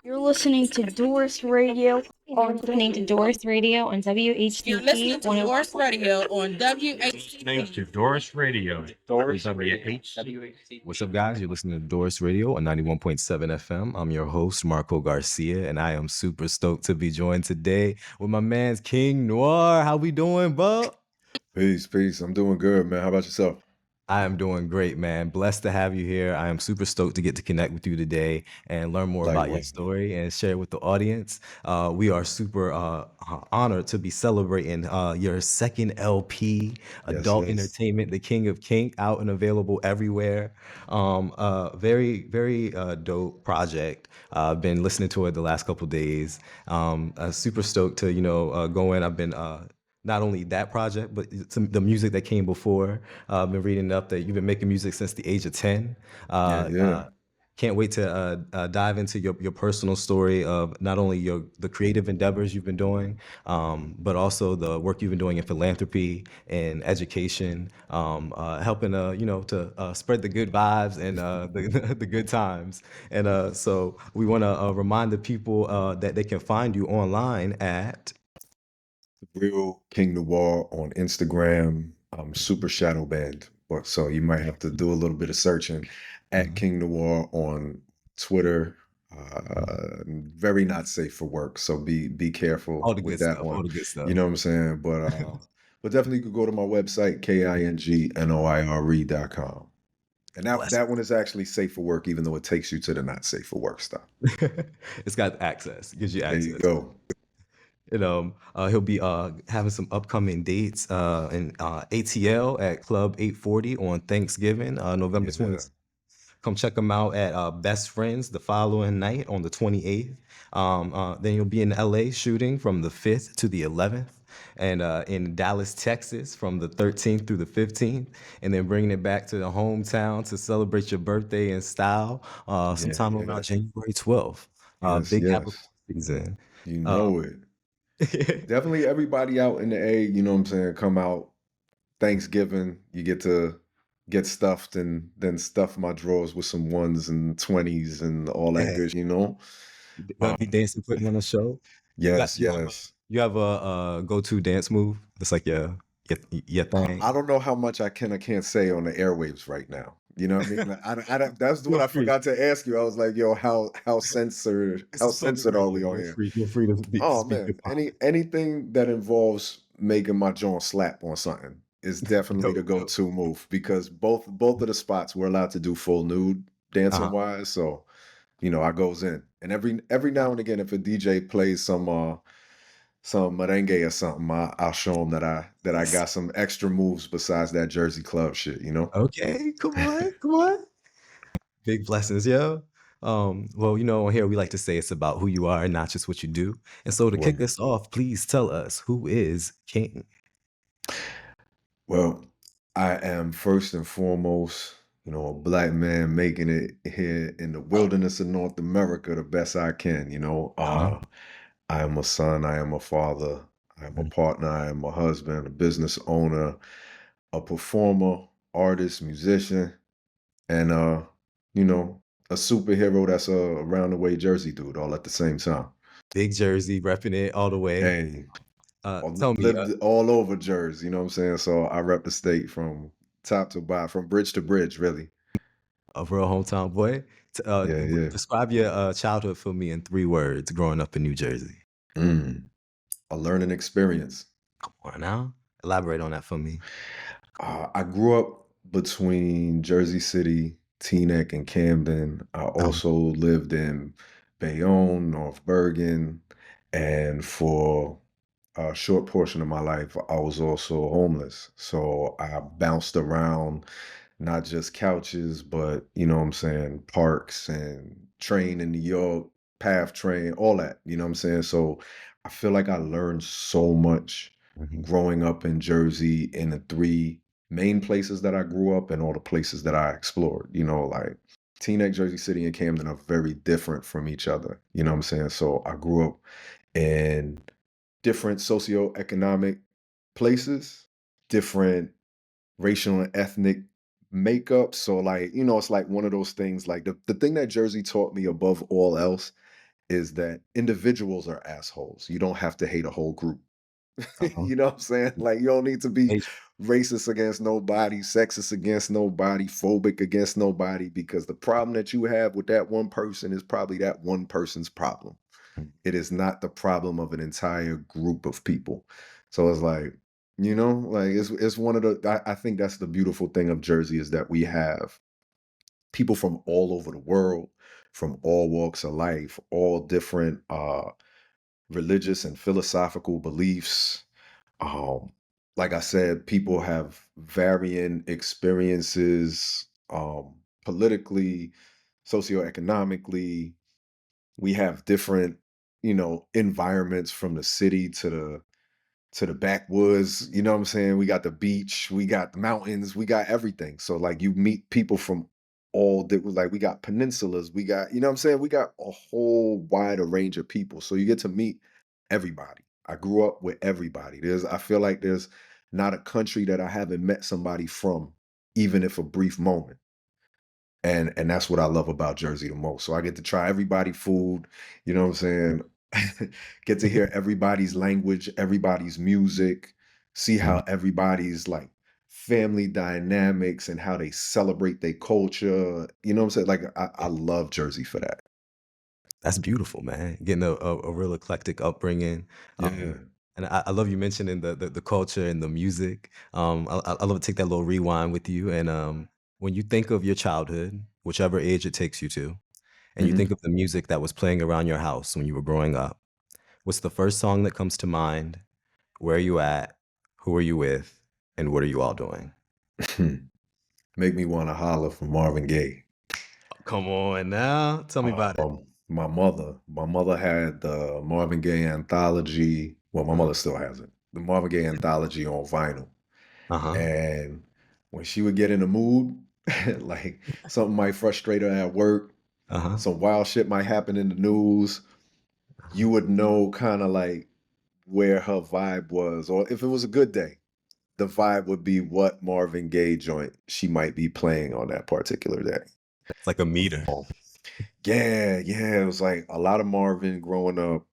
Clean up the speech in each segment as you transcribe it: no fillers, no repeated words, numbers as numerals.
You're listening to DORiS Radio on DORiS Radio on You're WHTP listening to 101. DORiS Radio on Listening to DORiS Radio. DORiS What's up, guys? You're listening to DORiS Radio on 91.7 FM. I'm your host, Marco Garcia, and I am super stoked to be joined today with my man's King Noire. How we doing, bub? Peace. I'm doing good, man. How about yourself? I am doing great, man. Blessed to have you here. I am super stoked to get to connect with you today and learn more about your Likewise. story and share it with the audience. We are super honored to be celebrating your second LP, Adult yes. Entertainment, The King of Kink, out and available everywhere. Very, very dope project. I've been listening to it the last couple days. Super stoked to go in. I've been not only that project, but the music that came before. I've been reading up that you've been making music since the age of 10. Can't wait to dive into your personal story of not only the creative endeavors you've been doing, but also the work you've been doing in philanthropy and education, helping to spread the good vibes and the good times. And so we want to remind the people that they can find you online at Real King Noire on Instagram. I'm super shadow banned, but so you might have to do a little bit of searching. At King Noire on Twitter. Very not safe for work, so be careful all the with good that stuff. one. All the good stuff. You know what I'm saying? But definitely you could go to my website, KINGNOIRE.com. And that one is actually safe for work, even though it takes you to the not safe for work stuff. It's got access. Gives you access. There you go. And he'll be having some upcoming dates in ATL at Club 840 on Thanksgiving, November 20th. Come check him out at Best Friends the following night on the 28th. Then you'll be in LA shooting from the 5th to the 11th, and in Dallas, Texas from the 13th through the 15th, and then bringing it back to the hometown to celebrate your birthday in style sometime around January 12th. Big Capricorn season. You know it. Definitely everybody out in the A, you know what I'm saying, come out. Thanksgiving, you get to get stuffed and then stuff my drawers with some 1s and 20s and all that good, you know. Be dancing, putting on a show. Yes. You have a go-to dance move? That's like your thing. I don't know how much I can or can't say on the airwaves right now. You know what I mean? I that's what I forgot to ask you. I was like, yo, how censored are we on here? Feel free to speak. Oh man, anything that involves making my jaw slap on something is definitely the go-to move, because both of the spots we're allowed to do full nude dancing wise. So, I goes in, and every now and again, if a DJ plays some merengue or something, I'll show them that I got some extra moves besides that Jersey club shit, Okay, come on. Big blessings, yo. Well, on here we like to say it's about who you are and not just what you do. And so to kick this off, please tell us, who is King? Well, I am first and foremost, a Black man making it here in the wilderness of North America the best I can. I am a son, I am a father, I am a partner, I am a husband, a business owner, a performer, artist, musician, and a superhero that's a around the way Jersey dude all at the same time. Big Jersey, repping it all the way. Hey, tell me, lived all over Jersey, you know what I'm saying? So I rep the state from top to bottom, from bridge to bridge, really. A real hometown boy. Describe your childhood for me in 3 words, growing up in New Jersey. A learning experience. Come on now. Elaborate on that for me. I grew up between Jersey City, Teaneck, and Camden. I also lived in Bayonne, North Bergen, and for a short portion of my life, I was also homeless. So I bounced around, not just couches, but, parks and train in New York, PATH train, all that, you know what I'm saying? So I feel like I learned so much growing up in Jersey in the 3 main places that I grew up and all the places that I explored. Like Teaneck, Jersey City, and Camden are very different from each other. You know what I'm saying? So I grew up in different socioeconomic places, different racial and ethnic makeup. So like, it's like one of those things, like the thing that Jersey taught me above all else is that individuals are assholes. You don't have to hate a whole group. Uh-huh. You know what I'm saying? Like, you don't need to be Hey, racist against nobody, sexist against nobody, phobic against nobody, because the problem that you have with that one person is probably that one person's problem. It is not the problem of an entire group of people. So it's like, like it's one of the I think that's the beautiful thing of Jersey is that we have people from all over the world, from all walks of life, all different religious and philosophical beliefs. Um, like I said, people have varying experiences politically, socioeconomically. We have different, environments from the city to the backwoods, you know what I'm saying? We got the beach, we got the mountains, we got everything. So like you meet people from all different, like we got peninsulas, we got, you know what I'm saying? We got a whole wider range of people. So you get to meet everybody. I grew up with everybody. I feel like there's not a country that I haven't met somebody from, even if a brief moment. And that's what I love about Jersey the most. So I get to try everybody food, you know what I'm saying? Get to hear everybody's language, everybody's music, see how everybody's like family dynamics and how they celebrate their culture. You know what I'm saying? Like I love Jersey for that. That's beautiful, man. Getting a real eclectic upbringing. Yeah. And I love you mentioning the culture and the music. I love to take that little rewind with you. And when you think of your childhood, whichever age it takes you to, and you think Mhm. of the music that was playing around your house when you were growing up, what's the first song that comes to mind? Where are you at? Who are you with? And what are you all doing? Make me want to holler for Marvin Gaye. Come on now. Tell me about it. My mother had the Marvin Gaye anthology. Well, my mother still has it. The Marvin Gaye anthology on vinyl. Uh-huh. And when she would get in the mood, like something might frustrate her at work, Uh-huh. some wild shit might happen in the news, you would know kind of like where her vibe was. Or if it was a good day, the vibe would be what Marvin Gaye joint she might be playing on that particular day. It's like a meter. Oh, yeah. It was like a lot of Marvin growing up,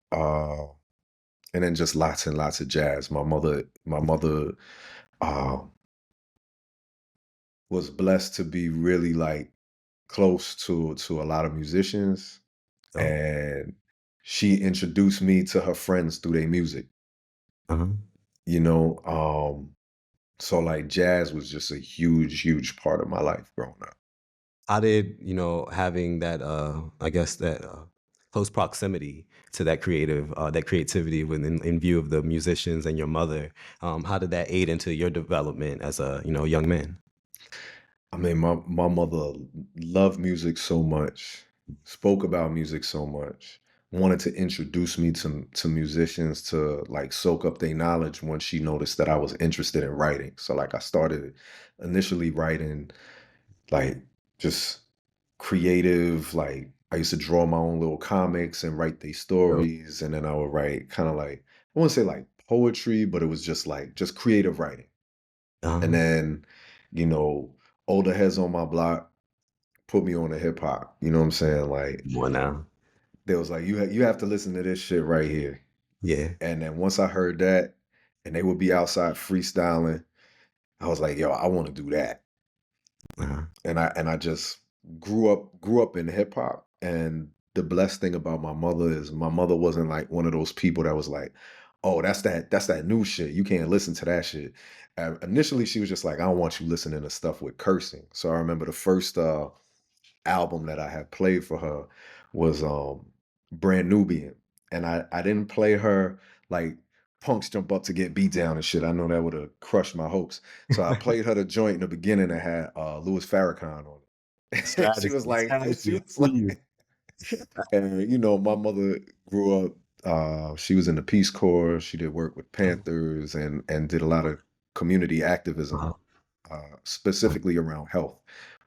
and then just lots and lots of jazz. My mother uh, was blessed to be really like close to a lot of musicians, Oh. and she introduced me to her friends through their music, Uh-huh. you know. So like jazz was just a huge part of my life growing up. How did, having that, I guess that close proximity to that creativity in view of the musicians and your mother, how did that aid into your development as a, young man? I mean, my mother loved music so much, spoke about music so much, wanted to introduce me to musicians to like soak up their knowledge once she noticed that I was interested in writing. So like I started initially writing like just creative, like I used to draw my own little comics and write these So, stories, and then I would write kind of like I wouldn't say like poetry, but it was just creative writing. And uh, then, you know, older heads on my block put me on to hip hop. You know what I'm saying? Like more now. they was like, you have to listen to this shit right here. Yeah. And then once I heard that, and they would be outside freestyling, I was like, yo, I want to do that. Uh-huh. And I just grew up in hip hop. And the blessed thing about my mother is my mother wasn't like one of those people that was like, oh, that's that new shit. You can't listen to that shit. Initially, she was just like, I don't want you listening to stuff with cursing. So I remember the first album that I had played for her was Brand Nubian. And I didn't play her like punks jump up to get beat down and shit. I know that would have crushed my hopes. So I played her the joint in the beginning that had Louis Farrakhan on it. she was Strategy, like, she strategy. was like, and my mother grew up. She was in the Peace Corps. She did work with Panthers and did a lot of community activism, Uh-huh. specifically around health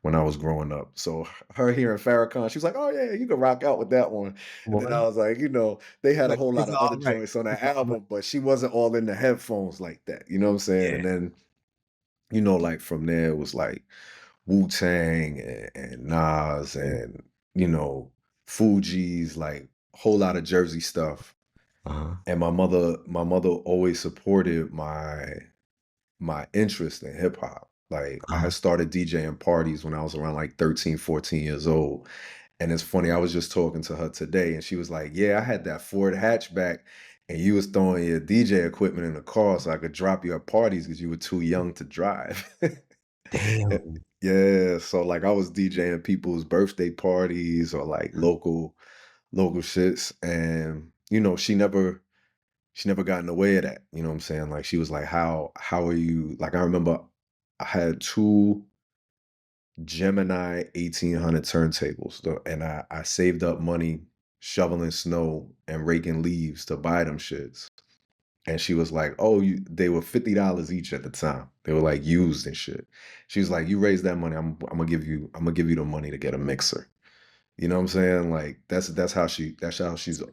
when I was growing up. So her hearing Farrakhan, she was like, "Oh yeah, you can rock out with that one." And then I Boy, was like, they had a like, whole lot it's of all other right. joints on that It's all right. album, but she wasn't all in the headphones like that. You know what I'm saying? Yeah. And then like from there it was like Wu-Tang and Nas and Fuji's like whole lot of Jersey stuff. Uh-huh. And my mother always supported my interest in hip hop. Like I Uh-huh. had started DJing parties when I was around like 13, 14 years old. And it's funny, I was just talking to her today and she was like, "Yeah, I had that Ford hatchback and you was throwing your DJ equipment in the car so I could drop you at parties because you were too young to drive." Damn. Yeah, so like I was DJing people's birthday parties or like local shits and she never got in the way of that. You know what I'm saying? Like she was like, how are you like I remember I had two Gemini 1800 turntables and I saved up money shoveling snow and raking leaves to buy them shits. And she was like, "Oh, they were $50 each at the time. They were like used and shit." She was like, "You raise that money, I'm gonna give you the money to get a mixer." You know what I'm saying? Like that's how she's That's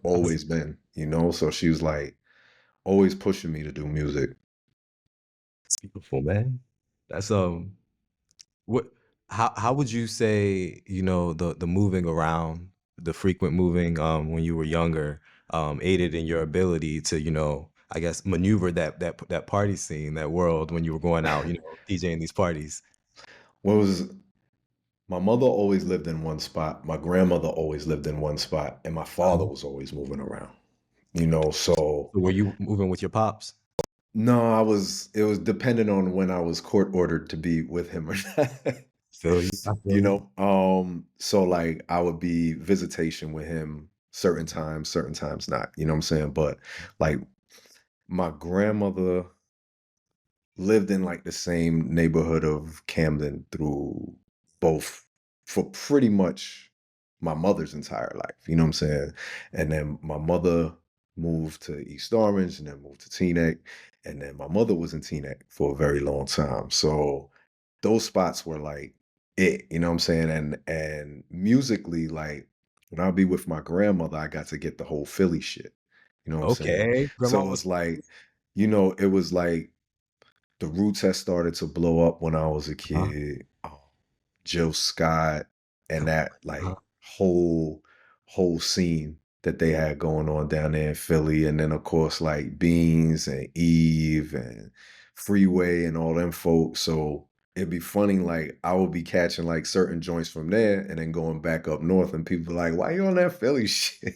always been, you know? So she was like always pushing me to do music. beautiful, man. That's what how would you say, the moving around, the frequent moving when you were younger, aided in your ability to, I guess maneuver that party scene, that world when you were going out, DJing these parties? What was My mother always lived in one spot, my grandmother always lived in one spot, and my father Uh-huh. was always moving around. So So were you moving with your pops? no, it was dependent on when I was court ordered to be with him or not. Feel you. I feel you. So like I would be visitation with him certain times not, you know what I'm saying? But like my grandmother lived in like the same neighborhood of Camden through both for pretty much my mother's entire life, you know what I'm saying? And then my mother moved to East Orange and then moved to Teaneck. And then my mother was in Teaneck for a very long time. So those spots were like it, you know what I'm saying? And musically, like when I'll be with my grandmother, I got to get the whole Philly shit. You know what I'm saying? Okay. Grandma So was it's like, it was like the Roots had started to blow up when I was a uh kid. Jill Scott and that uh like whole scene that they had going on down there in Philly, and then of course like Beans and Eve and Freeway and all them folks. So it'd be funny, like I would be catching like certain joints from there and then going back up north, and people like, "Why you on that Philly shit?"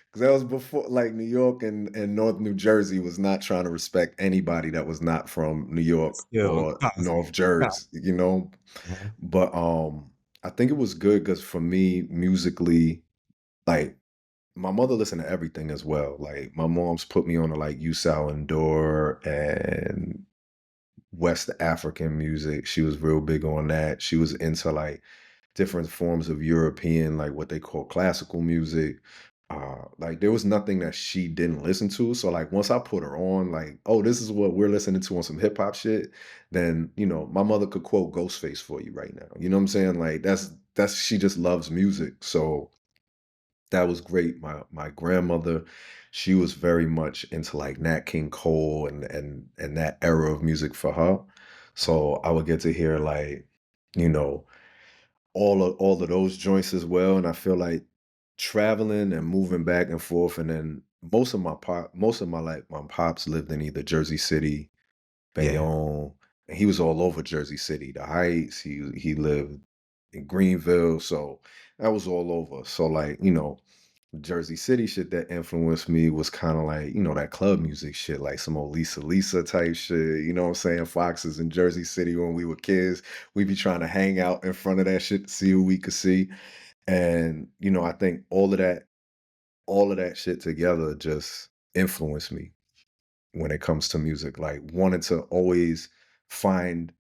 Because that was before, like New York and North New Jersey was not trying to respect anybody that was not from New York Still or North Cosby. Jersey, you know. Uh-huh. But I think it was good because for me, musically, like my mother listened to everything as well. Like my mom's put me on to like Usal and Dor and West African music. She was real big on that. She was into like different forms of European, like what they call classical music. Like there was nothing that she didn't listen to. So like once I put her on, like, oh, this is what we're listening to on some hip hop shit, then my mother could quote Ghostface for you right now. You know what I'm saying? Like that's she just loves music. So that was great. My grandmother, she was very much into like Nat King Cole and that era of music for her. So I would get to hear like, you know, all of those joints as well. And I feel like traveling and moving back and forth, and then most of my like my pops lived in either Jersey City, Yeah. Bayonne, and he was all over Jersey City, the Heights. He lived in Greenville, so that was all over. So like, Jersey City shit that influenced me was kind of like, that club music shit, like some old Lisa type shit. You know what I'm saying? Foxes in Jersey City when we were kids. We be trying to hang out in front of that shit to see who we could see. And, I think all of that shit together just influenced me when it comes to music. Like wanted to always find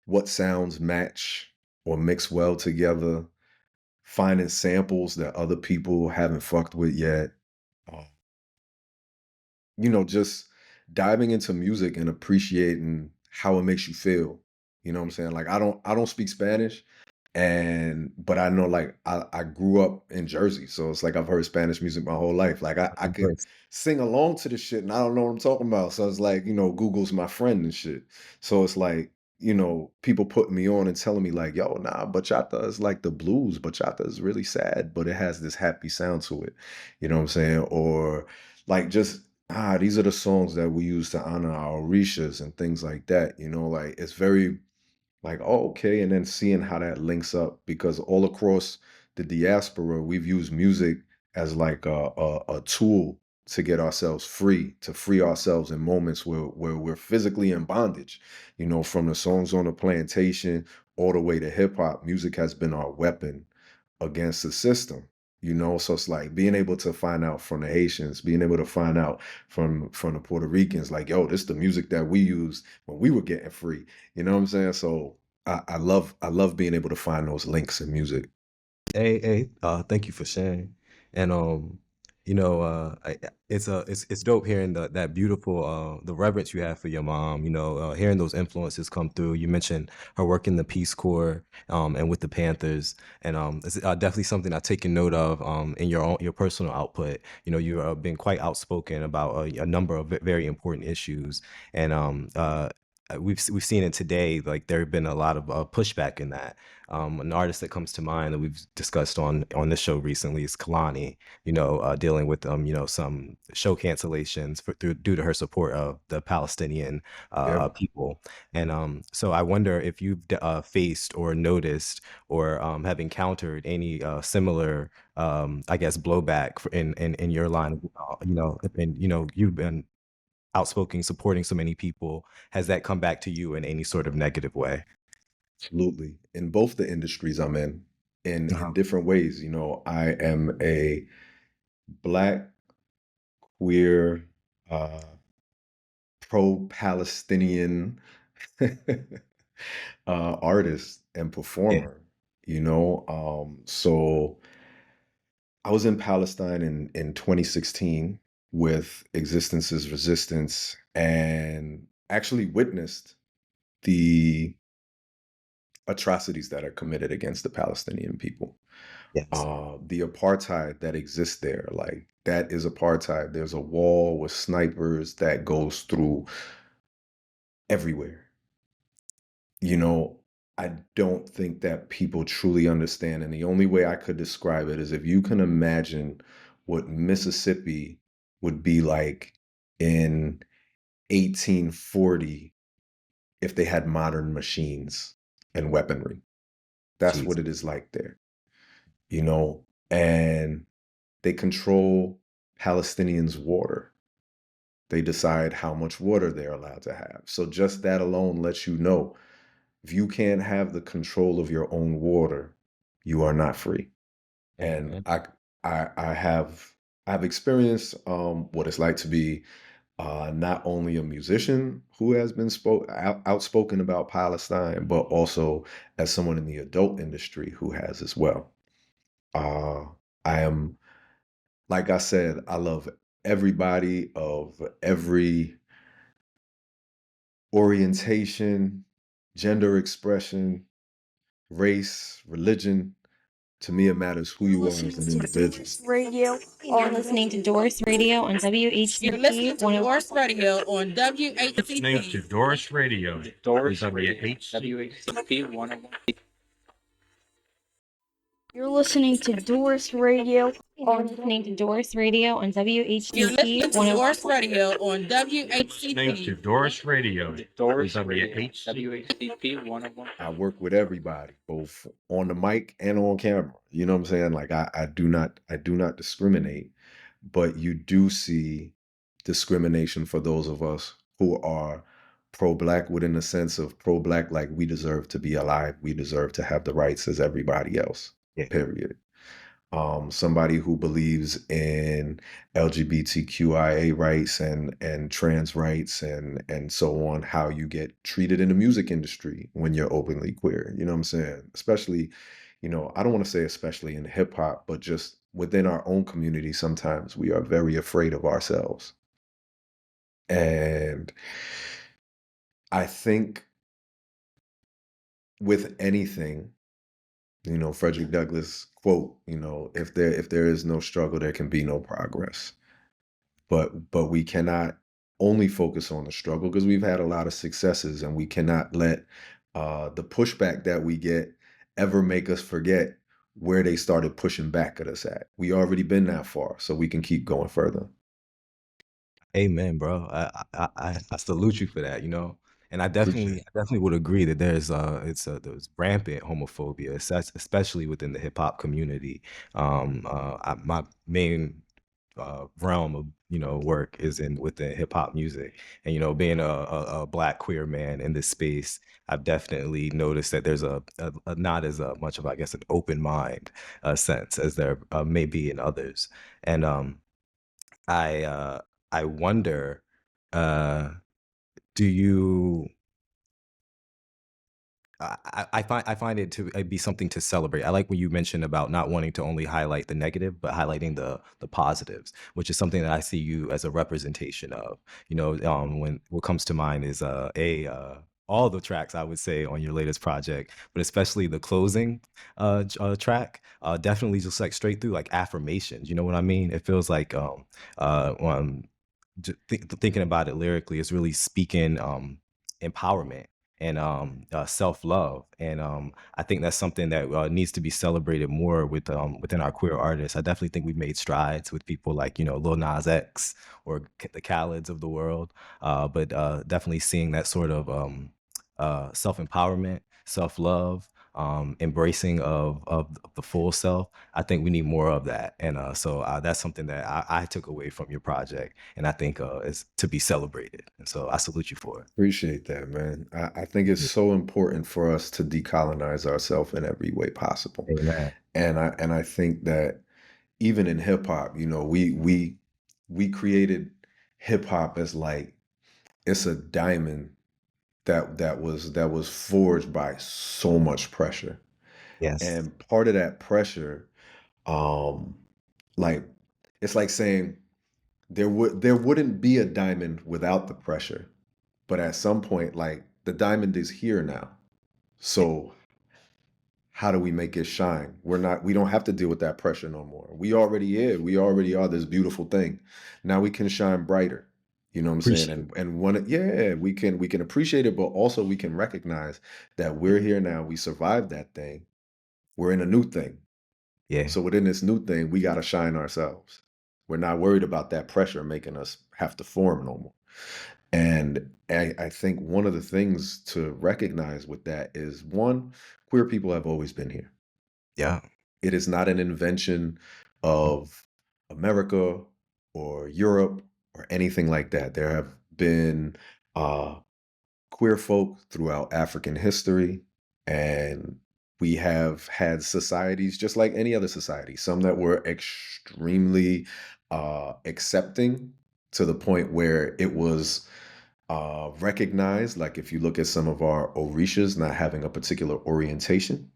what sounds match or mix well together, finding samples that other people haven't fucked with yet. uh, just diving into music and appreciating how it makes you feel. You know what I'm saying? Like I don't speak Spanish, but I know like I grew up in Jersey, so it's like I've heard Spanish music my whole life. Like I Of could course. sing along to the shit and I don't know what I'm talking about. So it's like, Google's my friend and shit. So it's like, people putting me on and telling me like, yo, nah, bachata is like the blues. Bachata is really sad, but it has this happy sound to it. You know what I'm saying? Or like just these are the songs that we use to honor our orishas and things like that. Like it's very like, oh, okay. And then seeing how that links up, because all across the diaspora, we've used music as like a tool to get ourselves free, to free ourselves in moments where we're physically in bondage. From the songs on the plantation all the way to hip hop, music has been our weapon against the system. So it's like being able to find out from the Haitians, being able to find out from the Puerto Ricans, like, yo, this is the music that we used when we were getting free. You know what I'm saying? So I love being able to find those links in music. Hey, thank you for sharing. And it's dope hearing that beautiful the reverence you have for your mom. Hearing those influences come through. You mentioned her work in the Peace Corps and with the Panthers, and it's definitely something I've taken note of in your personal output. You've been quite outspoken about a number of very important issues, and we've seen it today. Like there have been a lot of pushback in that. An artist that comes to mind that we've discussed on this show recently is Kalani. Dealing with some show cancellations due to her support of the Palestinian Yeah, people. And so I wonder if you've faced or noticed or have encountered any similar, I guess, blowback in your line. And you've been outspoken, supporting so many people. Has that come back to you in any sort of negative way? absolutely. In both the industries I'm in Uh-huh. different ways. I am a Black, queer, uh, pro-Palestinian artist and Yeah. performer. So I was in Palestine in 2016 with Existence's Resistance, and actually witnessed the atrocities that are committed against the Palestinian people. Yes. The apartheid that exists there, like that is apartheid. There's a wall with snipers that goes through everywhere. you know, I don't think that people truly understand. And the only way I could describe it is if you can imagine what Mississippi would be like in 1840 if they had modern machines and weaponry. That's Jeez. what it is like there, and they control Palestinians' water. They decide how much water they're allowed to have. So just that alone lets you know if you can't have the control of your own water, you are not free. And Mhm. I've experienced what it's like to be not only a musician who has been outspoken about Palestine, but also as someone in the adult industry who has as well. Uh, I am, like I said, I love everybody of every orientation, gender expression, race, religion. To me, it matters who You're you are as listening an to individual. DORiS Radio You're on listening to DORiS Radio on You're listening WHCP to DORiS Radio on Listening to WHCP. DORiS Radio. DORiS WH. WHCP 101. You're listening to DORiS Radio You're on listening to DORiS Radio on You're listening WHCP to 101. DORiS Radio on Listening to WHCP. DORiS Radio. DORiS WH. WHCP 101. I work with everybody, both on the mic and on camera. You know what I'm saying? Like I do not discriminate, but you do see discrimination for those of us who are pro-black, within the sense of pro-black, like we deserve to be alive. We deserve to have the rights as everybody else. Yeah. Period. Somebody who believes in LGBTQIA rights and trans rights and so on, how you get treated in the music industry when you're openly queer. You know what I'm saying? Especially, I don't want to say especially in hip hop, but just within our own community, sometimes we are very afraid of ourselves. And I think with anything, Frederick Douglass quote, if there is no struggle, there can be no progress. But we cannot only focus on the struggle, because we've had a lot of successes, and we cannot let the pushback that we get ever make us forget where they started pushing back at us at. We already been that far, so we can keep going further. Amen, bro. I salute you for that, you know. And I Appreciate definitely would agree that there's rampant homophobia, especially within the hip hop community. My main realm of work is in within hip hop music, and being a black queer man in this space, I've definitely noticed that there's a not as much of, I guess, an open mind sense as there may be in others, and I I wonder, uh, do you? I find it to be something to celebrate. I like when you mentioned about not wanting to only highlight the negative, but highlighting the positives, which is something that I see you as a representation of. When what comes to mind is all the tracks, I would say, on your latest project, but especially the closing track, definitely just like straight through like affirmations. You know what I mean? It feels like uh, um, thinking about it lyrically is really speaking empowerment and self-love, and I think that's something that needs to be celebrated more within our queer artists. I definitely think we've made strides with people like Lil Nas X or the Khaled's of the world, but definitely seeing that sort of self-empowerment, self-love, embracing of the full self. I think we need more of that, and so that's something that I took away from your project, and I think is to be celebrated. And so I salute you for it. Appreciate that, man. I think it's so important for us to decolonize ourselves in every way possible. Amen. And I think that even in hip hop, we created hip hop as like it's a diamond that was forged by so much pressure. Yes. And part of that pressure, um, like it's like saying there wouldn't be a diamond without the pressure. But at some point, like the diamond is here now. So how do we make it shine? We don't have to deal with that pressure no more. We already are this beautiful thing. Now we can shine brighter. You know what I'm saying? Appreciate And one, yeah, we can appreciate it, but also we can recognize that we're here now. We survived that thing. We're in a new thing. Yeah. So within this new thing, we got to shine ourselves. We're not worried about that pressure making us have to form no more. And I think one of the things to recognize with that is one, queer people have always been here. Yeah. It is not an invention of America or Europe or anything like that. There have been uh, queer folk throughout African history, and we have had societies just like any other society, some that were extremely accepting to the point where it was recognized. Like if you look at some of our orishas not having a particular orientation.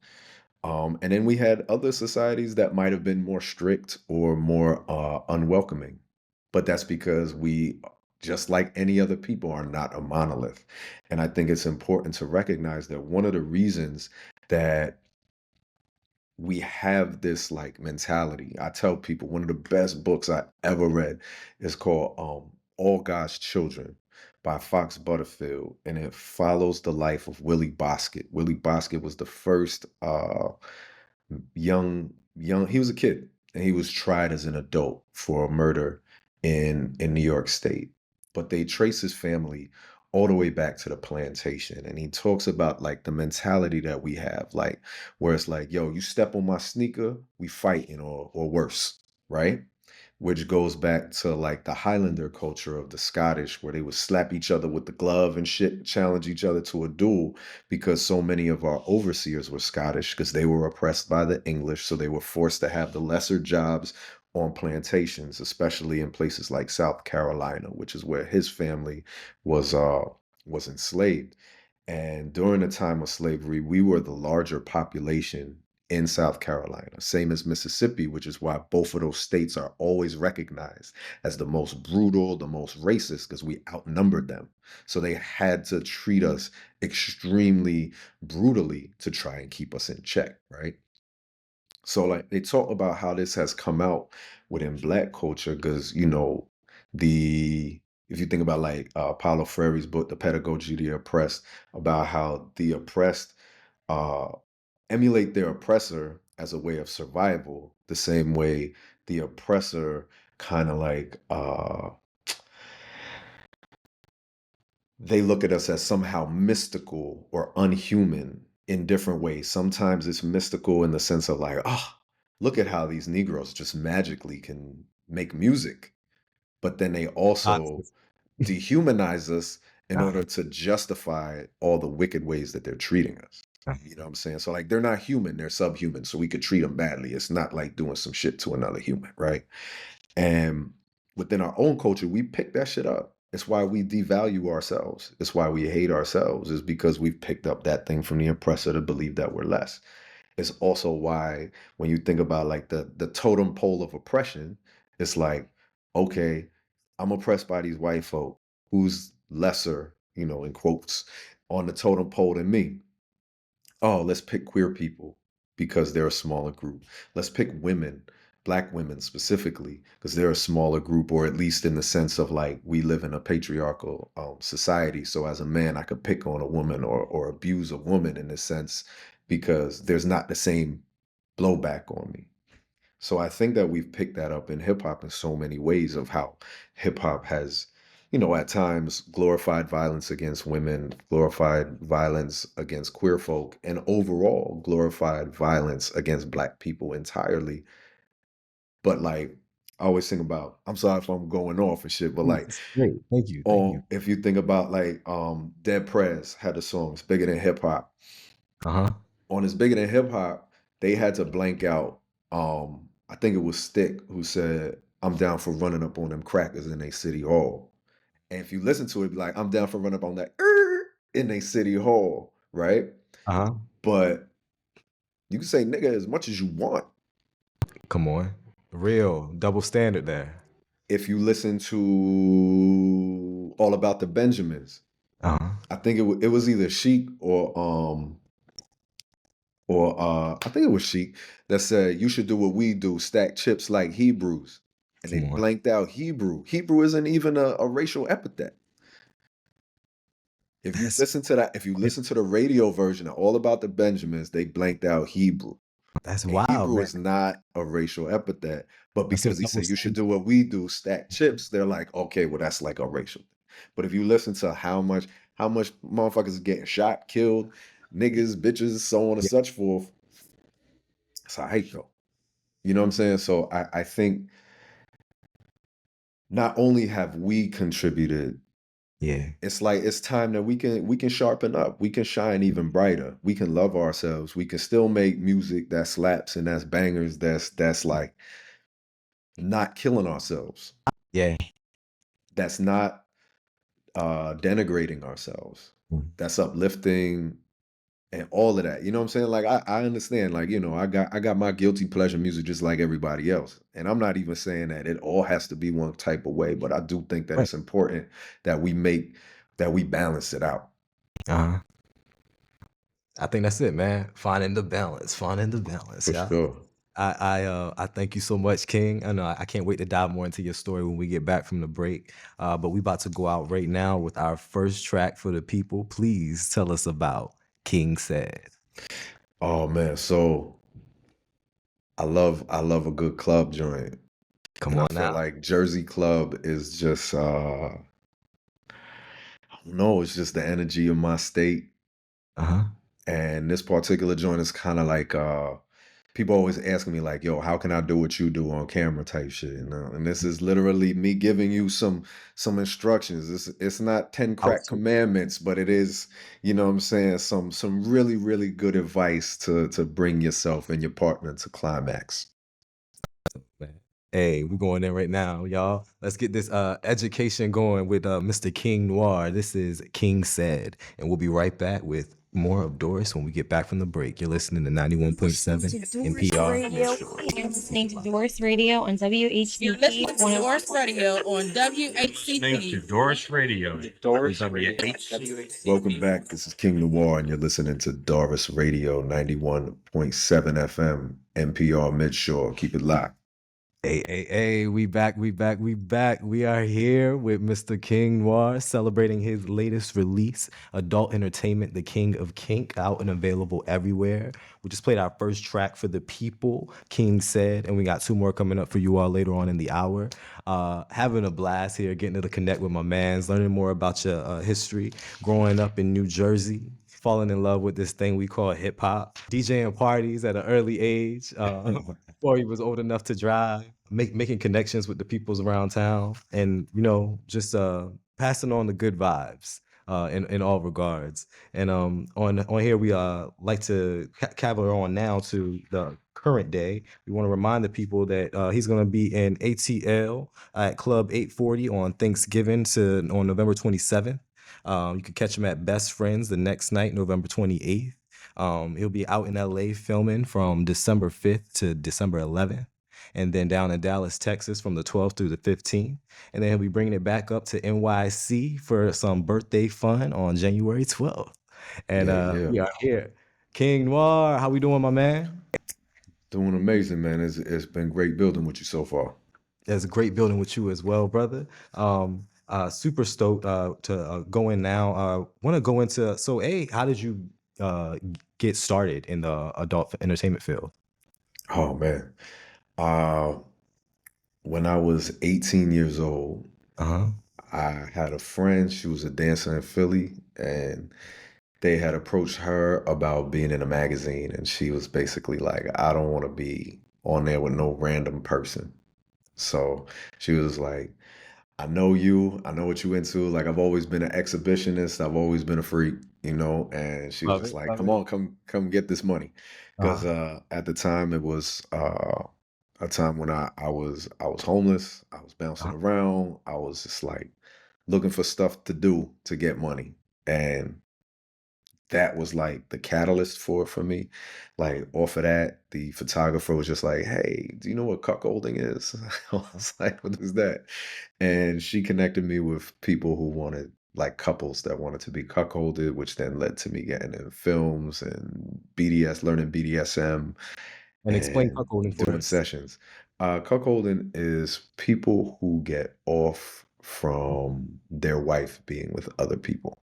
And then we had other societies that might have been more strict or more unwelcoming. But that's because we, just like any other people, are not a monolith. And I think it's important to recognize that one of the reasons that we have this like mentality. I tell people one of the best books I ever read is called All God's Children by Fox Butterfield, and it follows the life of Willie Bosket. Willie Bosket was the first young he was a kid, and he was tried as an adult for a murder in New York State. But they trace his family all the way back to the plantation, and he talks about like the mentality that we have, like where it's like, yo, you step on my sneaker, we fighting, or worse, right? Which goes back to like the Highlander culture of the Scottish, where they would slap each other with the glove and shit, challenge each other to a duel, because so many of our overseers were Scottish because they were oppressed by the English. So they were forced to have the lesser jobs on plantations, especially in places like South Carolina, which is where his family was enslaved. And during the time of slavery, we were the larger population in South Carolina, same as Mississippi, which is why both of those states are always recognized as the most brutal, the most racist, because we outnumbered them. So they had to treat us extremely brutally to try and keep us in check, right? So like they talk about how this has come out within Black culture, because the if you think about like Paulo Freire's book, The Pedagogy of the Oppressed, about how the oppressed uh, emulate their oppressor as a way of survival, the same way the oppressor kind of like they look at us as somehow mystical or unhuman in different ways. Sometimes it's mystical in the sense of like, oh, look at how these Negroes just magically can make music. But then they also dehumanize us in order to justify all the wicked ways that they're treating us. You know what I'm saying? So like they're not human, they're subhuman. So we could treat them badly. It's not like doing some shit to another human, right? And within our own culture, we pick that shit up. It's why we devalue ourselves. It's why we hate ourselves, is because we've picked up that thing from the oppressor to believe that we're less. It's also why when you think about like the totem pole of oppression, it's like, okay, I'm oppressed by these white folk. Who's lesser, in quotes, on the totem pole than me? Oh, let's pick queer people because they're a smaller group. Let's pick women, Black women specifically, because they're a smaller group, or at least in the sense of like we live in a patriarchal society. So as a man, I could pick on a woman or abuse a woman in this sense because there's not the same blowback on me. So I think that we've picked that up in hip hop in so many ways of how hip hop has, at times glorified violence against women, glorified violence against queer folk, and overall glorified violence against Black people entirely. But like, I always think about, I'm sorry if I'm going off and shit, but like, Great. Thank you. if you think about like, Dead Prez had a song, It's Bigger Than Hip Hop. Uh-huh. On It's Bigger Than Hip Hop, they had to blank out, I think it was Stick who said, I'm down for running up on them crackers in a city hall. And if you listen to it, be like, I'm down for running up on that in a city hall, right? Uh-huh. But you can say nigga as much as you want. Come on. Real double standard there. If you listen to All About the Benjamins, Uh-huh. I think it was either Sheik or I think it was Sheik that said, you should do what we do, stack chips like Hebrews. And they Come on. blanked out Hebrew. Hebrew isn't even a racial epithet. If you listen to that, if you listen to the radio version of All About the Benjamins, they blanked out Hebrew. That's And wild, Hebrew man. is not a racial epithet, but That's a because he said double you should do what we do, stack chips, they're like, okay, well that's like a racial thing. But if you listen to how much motherfuckers is getting shot, killed, niggas, bitches, so on and such forth, it's a hate though. You know what I'm saying? So I think not only have we contributed, Yeah. it's like it's time that we can sharpen up. We can shine even brighter. We can love ourselves. We can still make music that slaps and that's bangers. That's like not killing ourselves. Yeah. That's not denigrating ourselves. Mhm. That's uplifting and all of that. You know what I'm saying? Like I understand, like, I got my guilty pleasure music just like everybody else. And I'm not even saying that it all has to be one type of way, but I do think that Right. it's important that we balance it out. Uh-huh. I think that's it, man. Finding the balance. For Yeah. sure. I thank you so much, King. I know I can't wait to dive more into your story when we get back from the break. But we about to go out right now with our first track for the people. Please tell us about King Said. Oh man, so I love a good club joint. Come And on I feel now. like Jersey Club is just I don't know, it's just the energy of my state. Uh-huh. And this particular joint is kind of like people always asking me like, yo, how can I do what you do on camera type shit, And this is literally me giving you some instructions. It's not 10 crack commandments, but it is, you know what I'm saying, some really, really good advice to bring yourself and your partner to climax. Man. Hey, we're going in right now, y'all. Let's get this education going with Mr. King Noire. This is King Said, and we'll be right back with more of Doris when we get back from the break. You're listening to 91.7 NPR. Radio. You're listening to DORiS Radio on You're WHCP listening to 101. DORiS Radio on Listening to WHCP. DORiS Radio. DORiS WH. Welcome back. This is King Noire, and you're listening to DORiS Radio 91.7 FM, NPR Midshore. Keep it locked. Hey, we back. We are here with Mr. King Noire celebrating his latest release, Adult Entertainment, The King of Kink, out and available everywhere. We just played our first track for the people, King Said, and we got 2 more coming up for you all later on in the hour. Having a blast here, getting to connect with my mans, learning more about your history, growing up in New Jersey, falling in love with this thing we call hip hop, DJing parties at an early age before he was old enough to drive, making connections with the peoples around town, and just passing on the good vibes in all regards. And on here we like to cavalry on now to the current day. We want to remind the people that he's going to be in ATL at Club 840 on Thanksgiving on November 27th. You can catch him at Best Friends the next night, November 28th. He'll be out in LA filming from December 5th to December 11th, and then down in Dallas, Texas from the 12th through the 15th. And then he'll be bringing it back up to NYC for some birthday fun on January 12th. And Yeah. we are here. King Noire, how we doing, my man? Doing amazing, man. It's been great building with you so far. It's a great building with you as well, brother. Super stoked to go in now. Want to go into, so how did you get started in the adult entertainment field? Oh man. When I was 18 years old, I had a friend. She was a dancer in Philly, and they had approached her about being in a magazine, and she was basically like, I don't want to be on there with no random person. So she was like, I know you, I know what you into. Like, I've always been an exhibitionist, I've always been a freak, and she was Love just it, like, love come it. on, come get this money. Because at the time it was a time when I was homeless, I was bouncing around, I was just like looking for stuff to do to get money. And that was like the catalyst for me. Like, off of that, the photographer was just like, "Hey, do you know what cuckolding is?" I was like, "What is that?" And she connected me with people who wanted, like, couples that wanted to be cuckolded, which then led to me getting in films and learning BDSM And explain and cuckolding for doing us. sessions. Cuckolding is people who get off from their wife being with other people.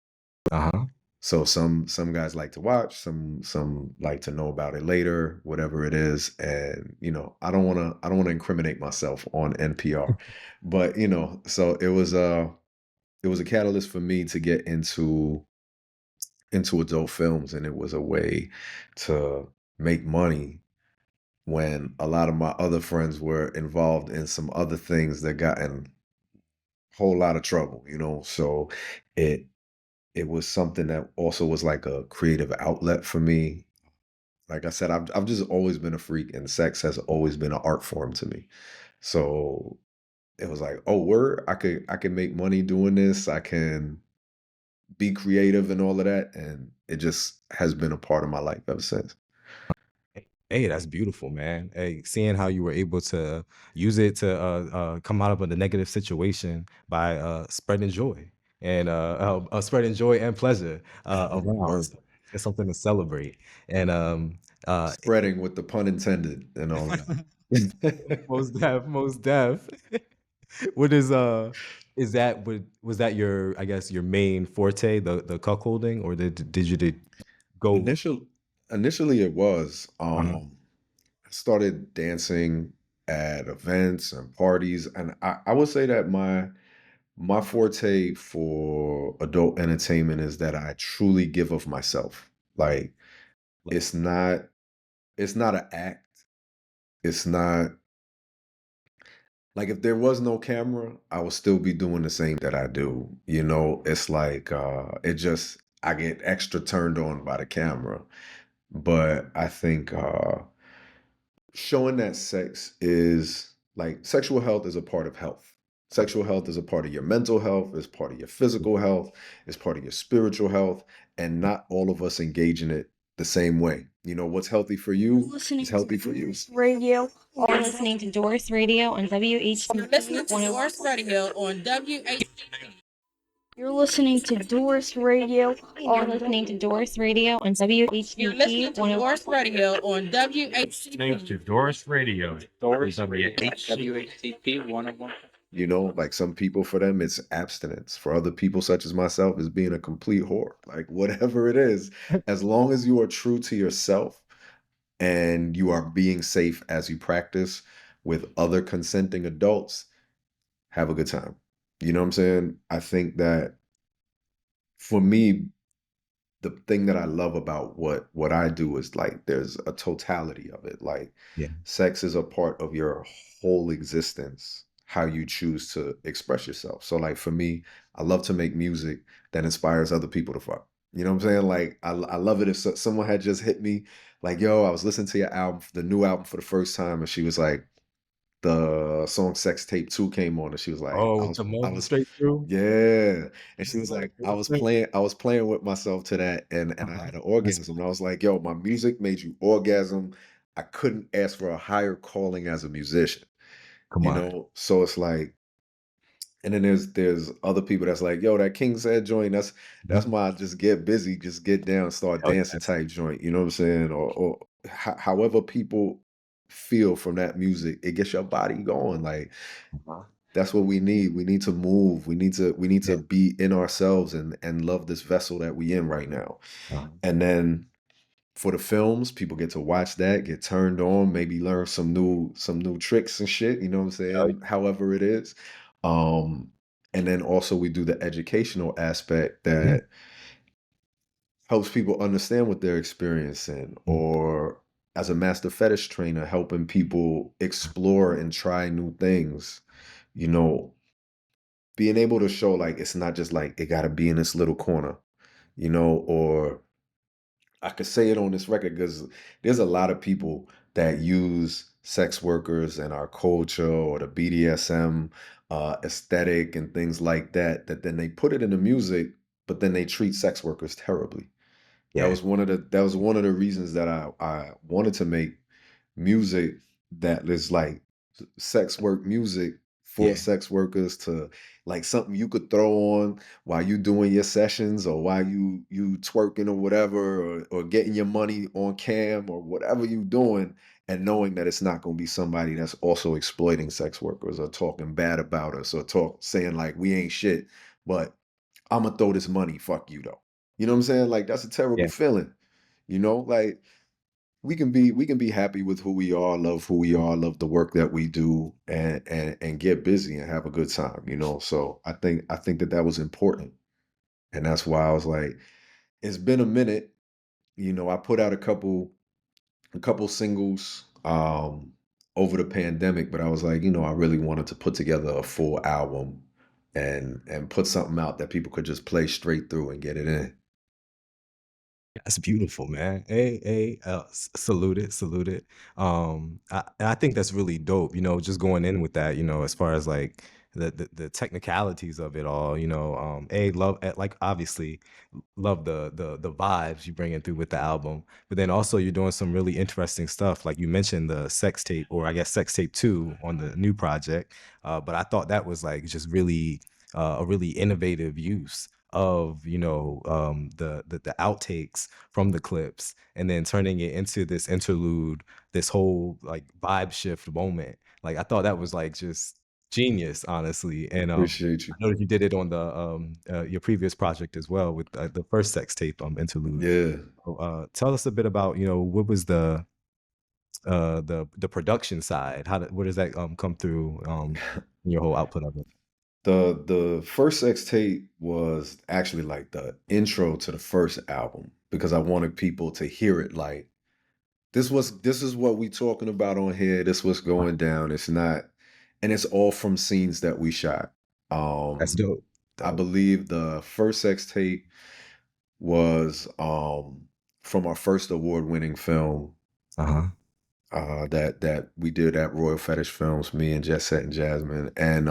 Uh-huh. So some guys like to watch, some like to know about it later, whatever it is. And I don't wanna incriminate myself on NPR. But so it was a catalyst for me to get into adult films, and it was a way to make money when a lot of my other friends were involved in some other things that got in a whole lot of trouble. So it it was something that also was like a creative outlet for me. Like I said, I've just always been a freak, and sex has always been an art form to me. So it was like, oh, word, I can make money doing this. I can be creative and all of that, and it just has been a part of my life ever since. Hey, that's beautiful, man. Hey, seeing how you were able to use it to come out of a negative situation by spreading joy and spreading joy and pleasure around. Word. So it's something to celebrate. And Spreading with the pun intended and all of that. most def. What is that? Was that your, I guess, your main forte, the cuckolding, or did you go? Initial, Initially, it was. Uh-huh. I started dancing at events and parties, and I would say that my forte for adult entertainment is that I truly give of myself. Like, it's not it's not an act. It's not like, if there was no camera, I would still be doing the same that I do. It's like I get extra turned on by the camera. But I think showing that sexual health is a part of health. Sexual health is a part of your mental health, is part of your physical health, is part of your spiritual health, and not all of us engage in it the same way. What's healthy for You're you listening is to healthy for you. DORiS Radio. You're listening to DORiS Radio on You're listening to WHCP DORiS Radio on WH. You're listening to DORiS Radio You're listening to DORiS Radio on You're WHCP listening to 101. DORiS Radio on Thanks to DORiS Radio. DORiS WHCP. WHCP 101. You know, like some people, for them, it's abstinence. For other people, such as myself, is being a complete whore. Like whatever it is, as long as you are true to yourself and you are being safe as you practice with other consenting adults, have a good time. You know what I'm saying? I think that for me, the thing that I love about what I do is like there's a totality of it. Like Yeah. sex is a part of your whole existence, how you choose to express yourself. So like for me, I love to make music that inspires other people to fuck. You know what I'm saying? Like I love it if someone had just hit me like, yo, I was listening to your album, the new album for the first time, and she was like, the song Sex Tape 2 came on and she was like, Oh, with the I mother was straight through. yeah. And she was like, I was playing with myself to that and I had an orgasm. And I was like, yo, my music made you orgasm. I couldn't ask for a higher calling as a musician. Come You on. know? So it's like, and then there's other people that's like, yo, that King said joint, that's my just get busy, just get down, start Oh, dancing type joint. You know what I'm saying? Or however people feel from that music, it gets your body going. Like that's what we need. We need to move. We need to Yeah. be in ourselves and love this vessel that we in right now. And then for the films, people get to watch that, get turned on, maybe learn some new tricks and shit, you know what I'm saying? However it is. And then also we do the educational aspect that helps people understand what they're experiencing, or as a master fetish trainer, helping people explore and try new things, you know, being able to show like it's not just like it got to be in this little corner, you know, or I could say it on this record because there's a lot of people that use sex workers and our culture or the BDSM aesthetic and things like that, that then they put it in the music, but then they treat sex workers terribly. That Yeah. was one of the reasons that I wanted to make music that is like sex work music for Yeah. sex workers, to like something you could throw on while you doing your sessions or while you twerking or whatever, or getting your money on cam or whatever you doing, and knowing that it's not going to be somebody that's also exploiting sex workers or talking bad about us or saying like we ain't shit, but I'm gonna throw this money, fuck you though. You know what I'm saying? Like that's a terrible Yeah. feeling. You know, like we can be happy with who we are, love the work that we do, and get busy and have a good time, you know? So I think that was important. And that's why I was like, it's been a minute, you know, I put out a couple singles over the pandemic, but I was like, you know, I really wanted to put together a full album and put something out that people could just play straight through and get it in. That's beautiful, man. Hey, salute it, salute it. And I think that's really dope. You know, just going in with that. You know, as far as like the technicalities of it all. You know, love like obviously love the vibes you bring in through with the album, but then also you're doing some really interesting stuff. Like you mentioned the sex tape, or I guess sex tape 2 on the new project. But I thought that was like just really a really innovative use of, you know, the outtakes from the clips, and then turning it into this interlude, this whole like vibe shift moment. Like I thought that was like just genius, honestly. And Appreciate you. I know that you did it on the your previous project as well with the first sex tape interlude. Yeah. So, tell us a bit about, you know, what was the production side? Where does that come through in your whole output of it? The first sex tape was actually like the intro to the first album, because I wanted people to hear it like this is what we talking about on here. This what's going down. It's not, and it's all from scenes that we shot. That's dope. I Dope. believe the first sex tape was from our first award-winning film Uh-huh. that we did at Royal Fetish Films, me and Jet Set and Jasmine. And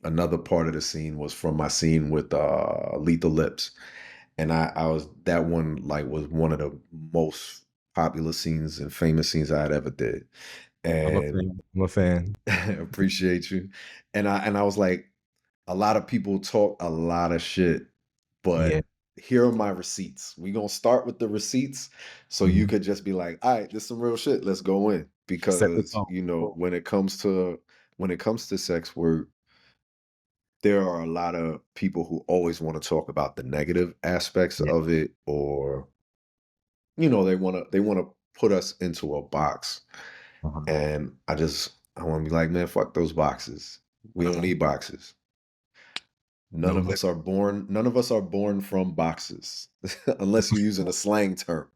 another part of the scene was from my scene with Lethal Lips. And I was, that one like was one of the most popular scenes and famous scenes I had ever did. I'm a And fan. I'm a fan. appreciate you. And I was like, a lot of people talk a lot of shit, Yeah. but here are my receipts. We gonna start with the receipts, so you Mhm. could just be like, all right, this some real shit. Let's go in. Set the Because tone. when it comes to sex work, there are a lot of people who always want to talk about the negative aspects Yeah. of it, or they wanna put us into a box. Uh-huh. And I want to be like, man, fuck those boxes. We don't need boxes. No limit. None of us are born from boxes, unless you're using a slang term.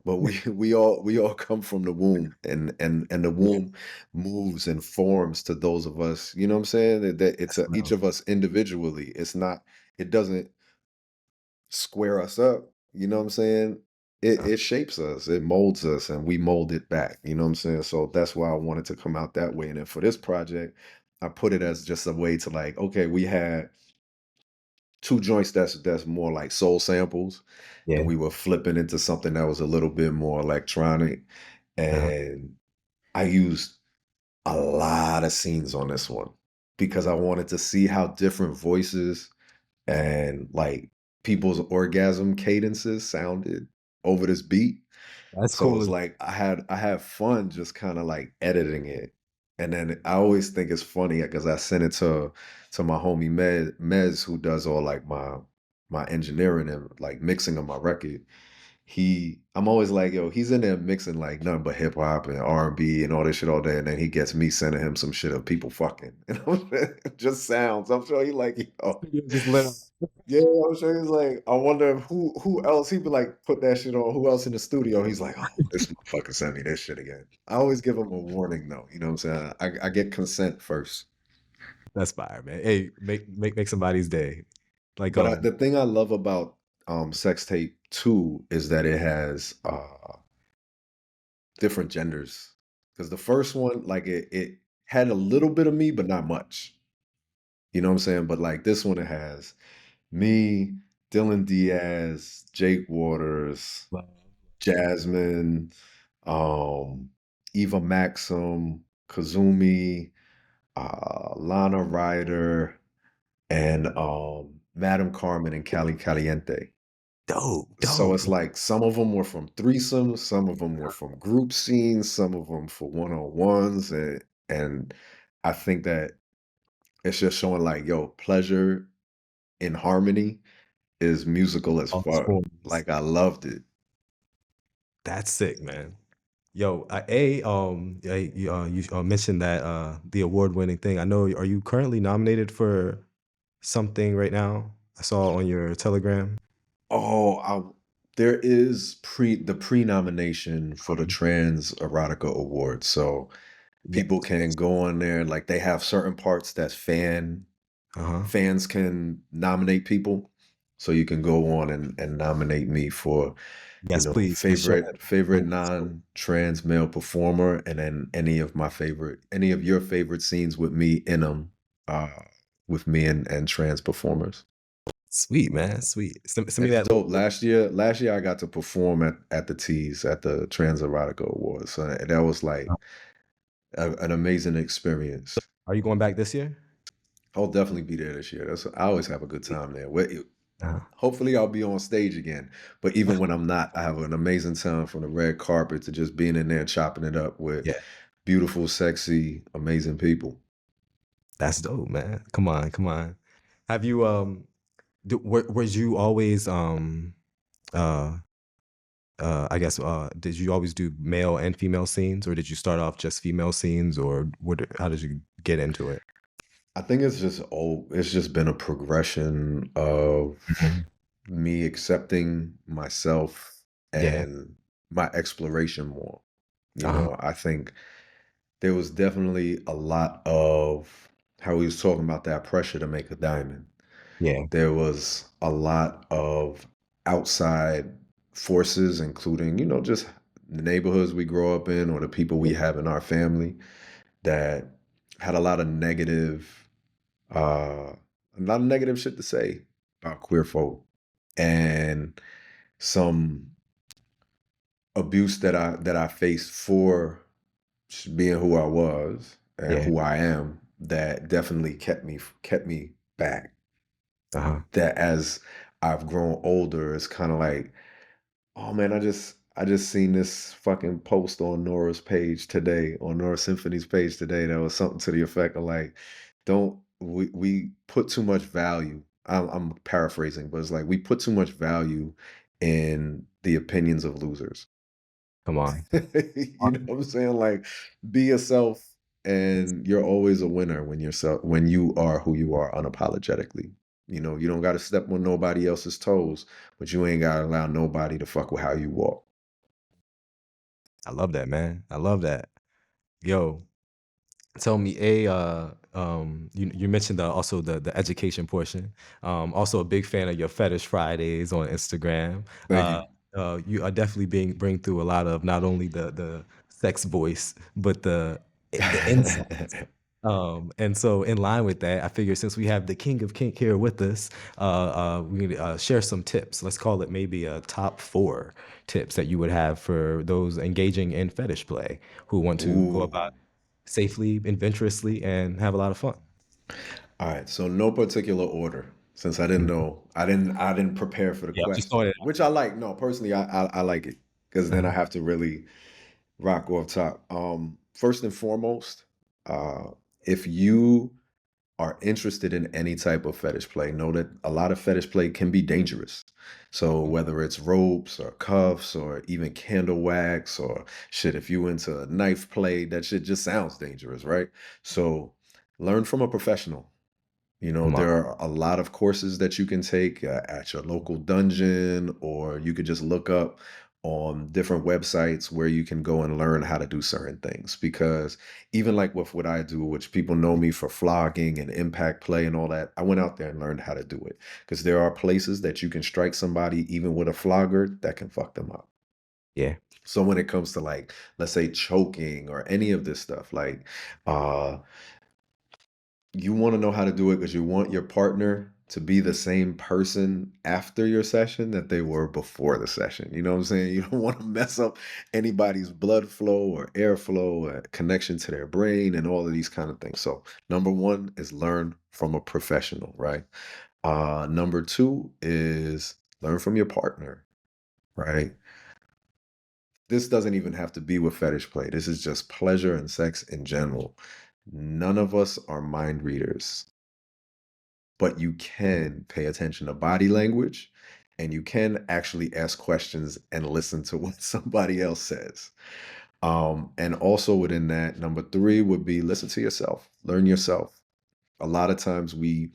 But we all come from the womb, and the womb moves and forms to those of us. You know what I'm saying? That it's That's each real. of us individually. It doesn't square us up. You know what I'm saying? It shapes us, it molds us, and we mold it back. You know what I'm saying? So that's why I wanted to come out that way. And then for this project, I put it as just a way to like, okay, we had two joints that's more like soul samples, and Yeah. we were flipping into something that was a little bit more electronic. Uh-huh. And I used a lot of scenes on this one because I wanted to see how different voices and like people's orgasm cadences sounded over this beat. That's So cool. it's like I had fun just kind of like editing it. And then I always think it's funny because I sent it to my homie Mez, who does all like my engineering and like mixing of my record. I'm always like, yo, he's in there mixing like nothing but hip hop and R&B and all this shit all day, and then he gets me sending him some shit of people fucking. And just sounds. I'm sure he like, yo, Just let 'em. yeah, I'm sure he's like, I wonder who else he'd be like, put that shit on. Who else in the studio? He's like, oh, this motherfucker sent me this shit again. I always give him a warning though. You know what I'm saying? I get consent first. That's fire, man. Hey, make somebody's day. Like But the thing I love about Sex Tape 2 is that it has different genders. Because the first one, like it had a little bit of me, but not much. You know what I'm saying? But like this one, it has me, Dylan Diaz, Jake Waters, Jasmine, um, Eva Maxim, Kazumi, Lana Ryder, and Madam Carmen and Cali Caliente. So dope. it's like some of them were from threesomes, some of them were from group scenes, some of them for one-on-ones, and I think that it's just showing like, yo, pleasure in harmony is musical as All fuck. forms. Like I loved it. That's sick, man. Yo, you mentioned that the award-winning thing. I know. Are you currently nominated for something right now? I saw on your Telegram. Oh, there is the pre-nomination for the Trans Erotica Award. So Yeah. people can go on there, like they have certain parts that Uh-huh. fans can nominate people. So you can go on and nominate me for, Yes, please. Please share that. favorite Oh, that's cool. non-trans male performer, and then any of your favorite scenes with me in them, uh, with me and trans performers. Sweet, man. Sweet. Send me It's that link. dope. Last year I got to perform at the Tees at the Trans Erotica Awards. So that was like an amazing experience. Are you going back this year? I'll definitely be there this year. I always have a good time there. Uh-huh. Hopefully I'll be on stage again. But even when I'm not, I have an amazing time from the red carpet to just being in there and chopping it up with Yeah, beautiful, sexy, amazing people. that's dope, man. Come on, come on. Have you was you always uh I guess did you always do male and female scenes, or did you start off just female scenes, or how did you get into it? I think it's just been a progression of Mhm. me accepting myself Yeah. and my exploration more. Uh-huh. I think there was definitely a lot of how he was talking about that pressure to make a diamond. Yeah. There was a lot of outside forces, including, just the neighborhoods we grow up in or the people we have in our family that had uh, a lot of negative shit to say about queer folk, and some abuse that I faced for being who I was and Yeah. who I am that definitely kept me back. Uh-huh. That as I've grown older, it's kind of like, oh man, I just seen this fucking post on Nora's page today, on Nora Symphony's page today, that was something to the effect of like, don't we put too much value. I'm paraphrasing, but it's like we put too much value in the opinions of losers. Come on. You know what I'm saying? Like, be yourself, and you're always a winner when you are who you are unapologetically. You know, you don't got to step on nobody else's toes, but you ain't got to allow nobody to fuck with how you walk. I love that, man. I love that. Yo, tell me, you mentioned also the education portion. Also a big fan of your Fetish Fridays on Instagram. Thank you. You are definitely bring through a lot of not only the sex voice, but the insight. And so in line with that, I figure since we have the King of Kink here with us, we can share some tips. Let's call it maybe a top 4 tips that you would have for those engaging in fetish play who want to go Ooh. about safely, adventurously, and have a lot of fun. All right, so no particular order, since I didn't Mhm. know, I didn't prepare for the Yeah, just question, throwing it out. which I like. No, personally, I like it because then I Uh-huh. have to really rock off top. First and foremost, uh, if you are interested in any type of fetish play, know that a lot of fetish play can be dangerous. So whether it's ropes or cuffs or even candle wax or shit, if you into knife play, that shit just sounds dangerous, right? So learn from a professional. You know, Come on. there are a lot of courses that you can take at your local dungeon, or you could just look up on different websites where you can go and learn how to do certain things. Because even like with what I do, which people know me for flogging and impact play and all that, I went out there and learned how to do it. Because there are places that you can strike somebody even with a flogger that can fuck them up. Yeah. So when it comes to like, let's say choking or any of this stuff, like uh you want to know how to do it because you want your partner to be the same person after your session that they were before the session. You know what I'm saying? You don't want to mess up anybody's blood flow or airflow or connection to their brain and all of these kind of things. So, number one is learn from a professional, right? Number two is learn from your partner, right? This doesn't even have to be with fetish play. This is just pleasure and sex in general. None of us are mind readers, but you can pay attention to body language and you can actually ask questions and listen to what somebody else says. And also within that, number three would be listen to yourself, learn yourself. A lot of times we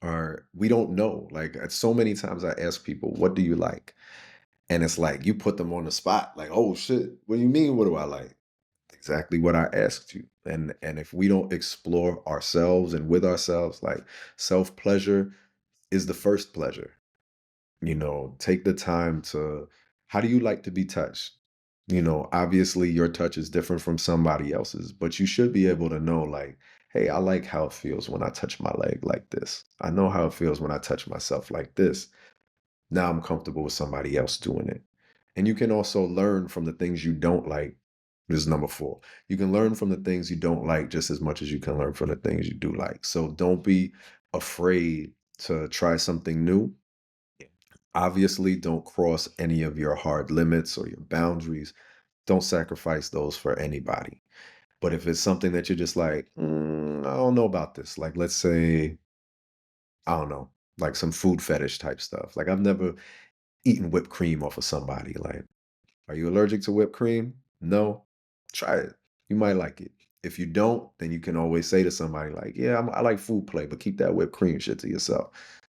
don't know. Like so many times I ask people, what do you like? And it's like you put them on the spot, like, oh shit, what do you mean? What do I like? Exactly what I asked you. And if we don't explore ourselves and with ourselves, like self-pleasure is the first pleasure. You know, take the time to how do you like to be touched? You know, obviously your touch is different from somebody else's, but you should be able to know like, hey, I like how it feels when I touch my leg like this. I know how it feels when I touch myself like this. Now I'm comfortable with somebody else doing it. And you can also learn from the things you don't like. This is number four. You can learn from the things you don't like just as much as you can learn from the things you do like. So don't be afraid to try something new. Obviously, don't cross any of your hard limits or your boundaries. Don't sacrifice those for anybody. But if it's something that you're just like, I don't know about this, like let's say, I don't know, like some food fetish type stuff. Like I've never eaten whipped cream off of somebody. Like, are you allergic to whipped cream? No. Try it. You might like it. If you don't, then you can always say to somebody like, "Yeah, I like food play, but keep that whipped cream shit to yourself.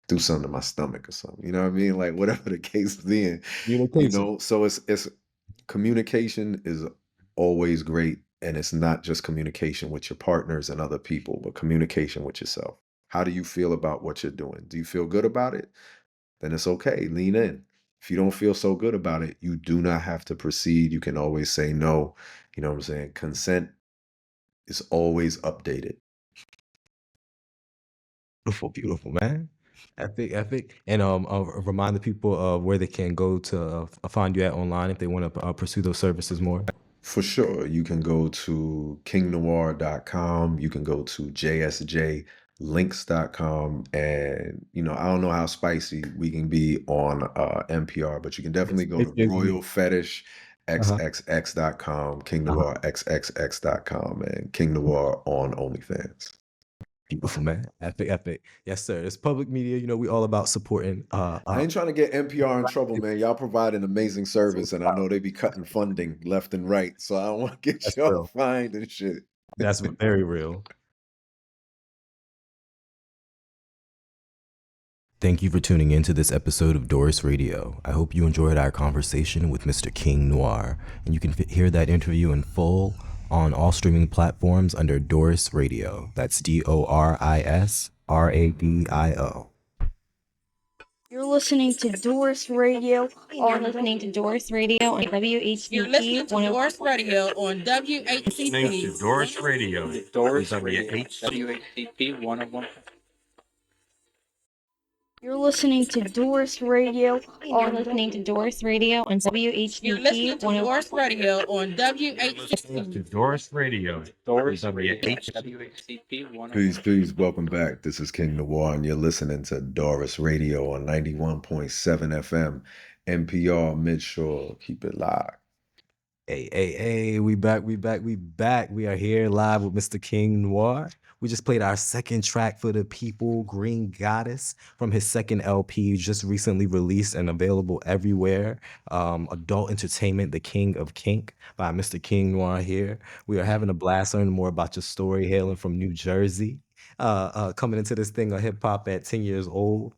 Do something to my stomach or something." You know what I mean? Like whatever the case being, Communication. So it's communication is always great, and it's not just communication with your partners and other people, but communication with yourself. How do you feel about what you're doing? Do you feel good about it? Then it's okay. Lean in. If you don't feel so good about it, you do not have to proceed. You can always say no. You know what I'm saying? Consent is always updated. Beautiful, beautiful, man. And remind the people of where they can go to find you at online if they want to pursue those services more. For sure. You can go to kingnoire.com. You can go to JSJ links.com, and I don't know how spicy we can be on NPR, but you can definitely go to Royal Fetish xxx.com, King Noire xxx.com, and King Noire on OnlyFans. Beautiful, man. Epic. Yes, sir. It's public media. We all about supporting. I ain't trying to get NPR in trouble, man. Y'all provide an amazing service, and I know they be cutting funding left and right, so I don't want to get That's y'all real. fined and shit. That's very real. Thank you for tuning in to this episode of DORiS Radio. I hope you enjoyed our conversation with Mr. King Noire, and you can hear that interview in full on all streaming platforms under DORiS Radio. That's DORiS RADIO. You're listening to DORiS Radio You're listening to DORiS Radio on You're listening WHCP to 101. DORiS Radio on Listening to WHCP. DORiS Radio. DORiS WH. Radio, WHCP 101. You're listening to DORiS Radio You're listening to DORiS Radio on You're listening WHCP to 101. DORiS Radio on Listening to WHCP. DORiS Radio. DORiS WH. Radio, WHCP 101. Peace. Welcome back. This is King Noire, and you're listening to DORiS Radio on 91.7 FM, NPR Midshore. Keep it live. Hey, we back. We are here live with Mr. King Noire. We just played our second track for the people, Green Goddess, from his second LP, just recently released and available everywhere. Adult Entertainment, The King of Kink by Mr. King Noire here. We are having a blast learning more about your story, hailing from New Jersey. Coming into this thing of hip hop at 10 years old,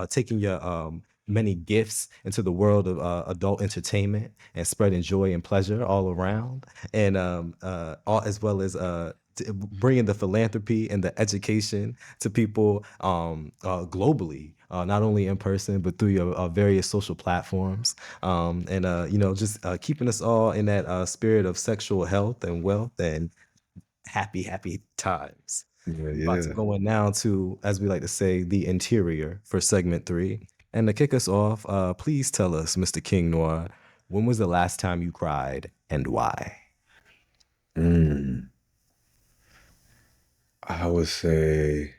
taking your many gifts into the world of adult entertainment and spreading joy and pleasure all around, and all as well as bringing the philanthropy and the education to people globally, not only in person but through your various social platforms, and just keeping us all in that spirit of sexual health and wealth and happy times. About to go in now to, as we like to say, the interior for segment 3. And to kick us off, please tell us, Mr. King Noire, when was the last time you cried and why? I would say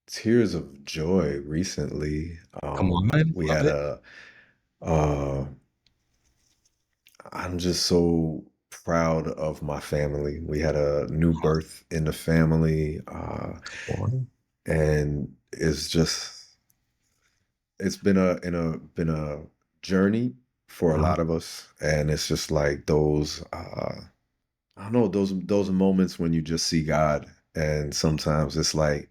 tears of joy recently. Come on, We love had it. I'm just so proud of my family. We had a new birth in the family, and it's been a journey for a lot of us, and it's just like those I don't know, those moments when you just see God, and sometimes it's like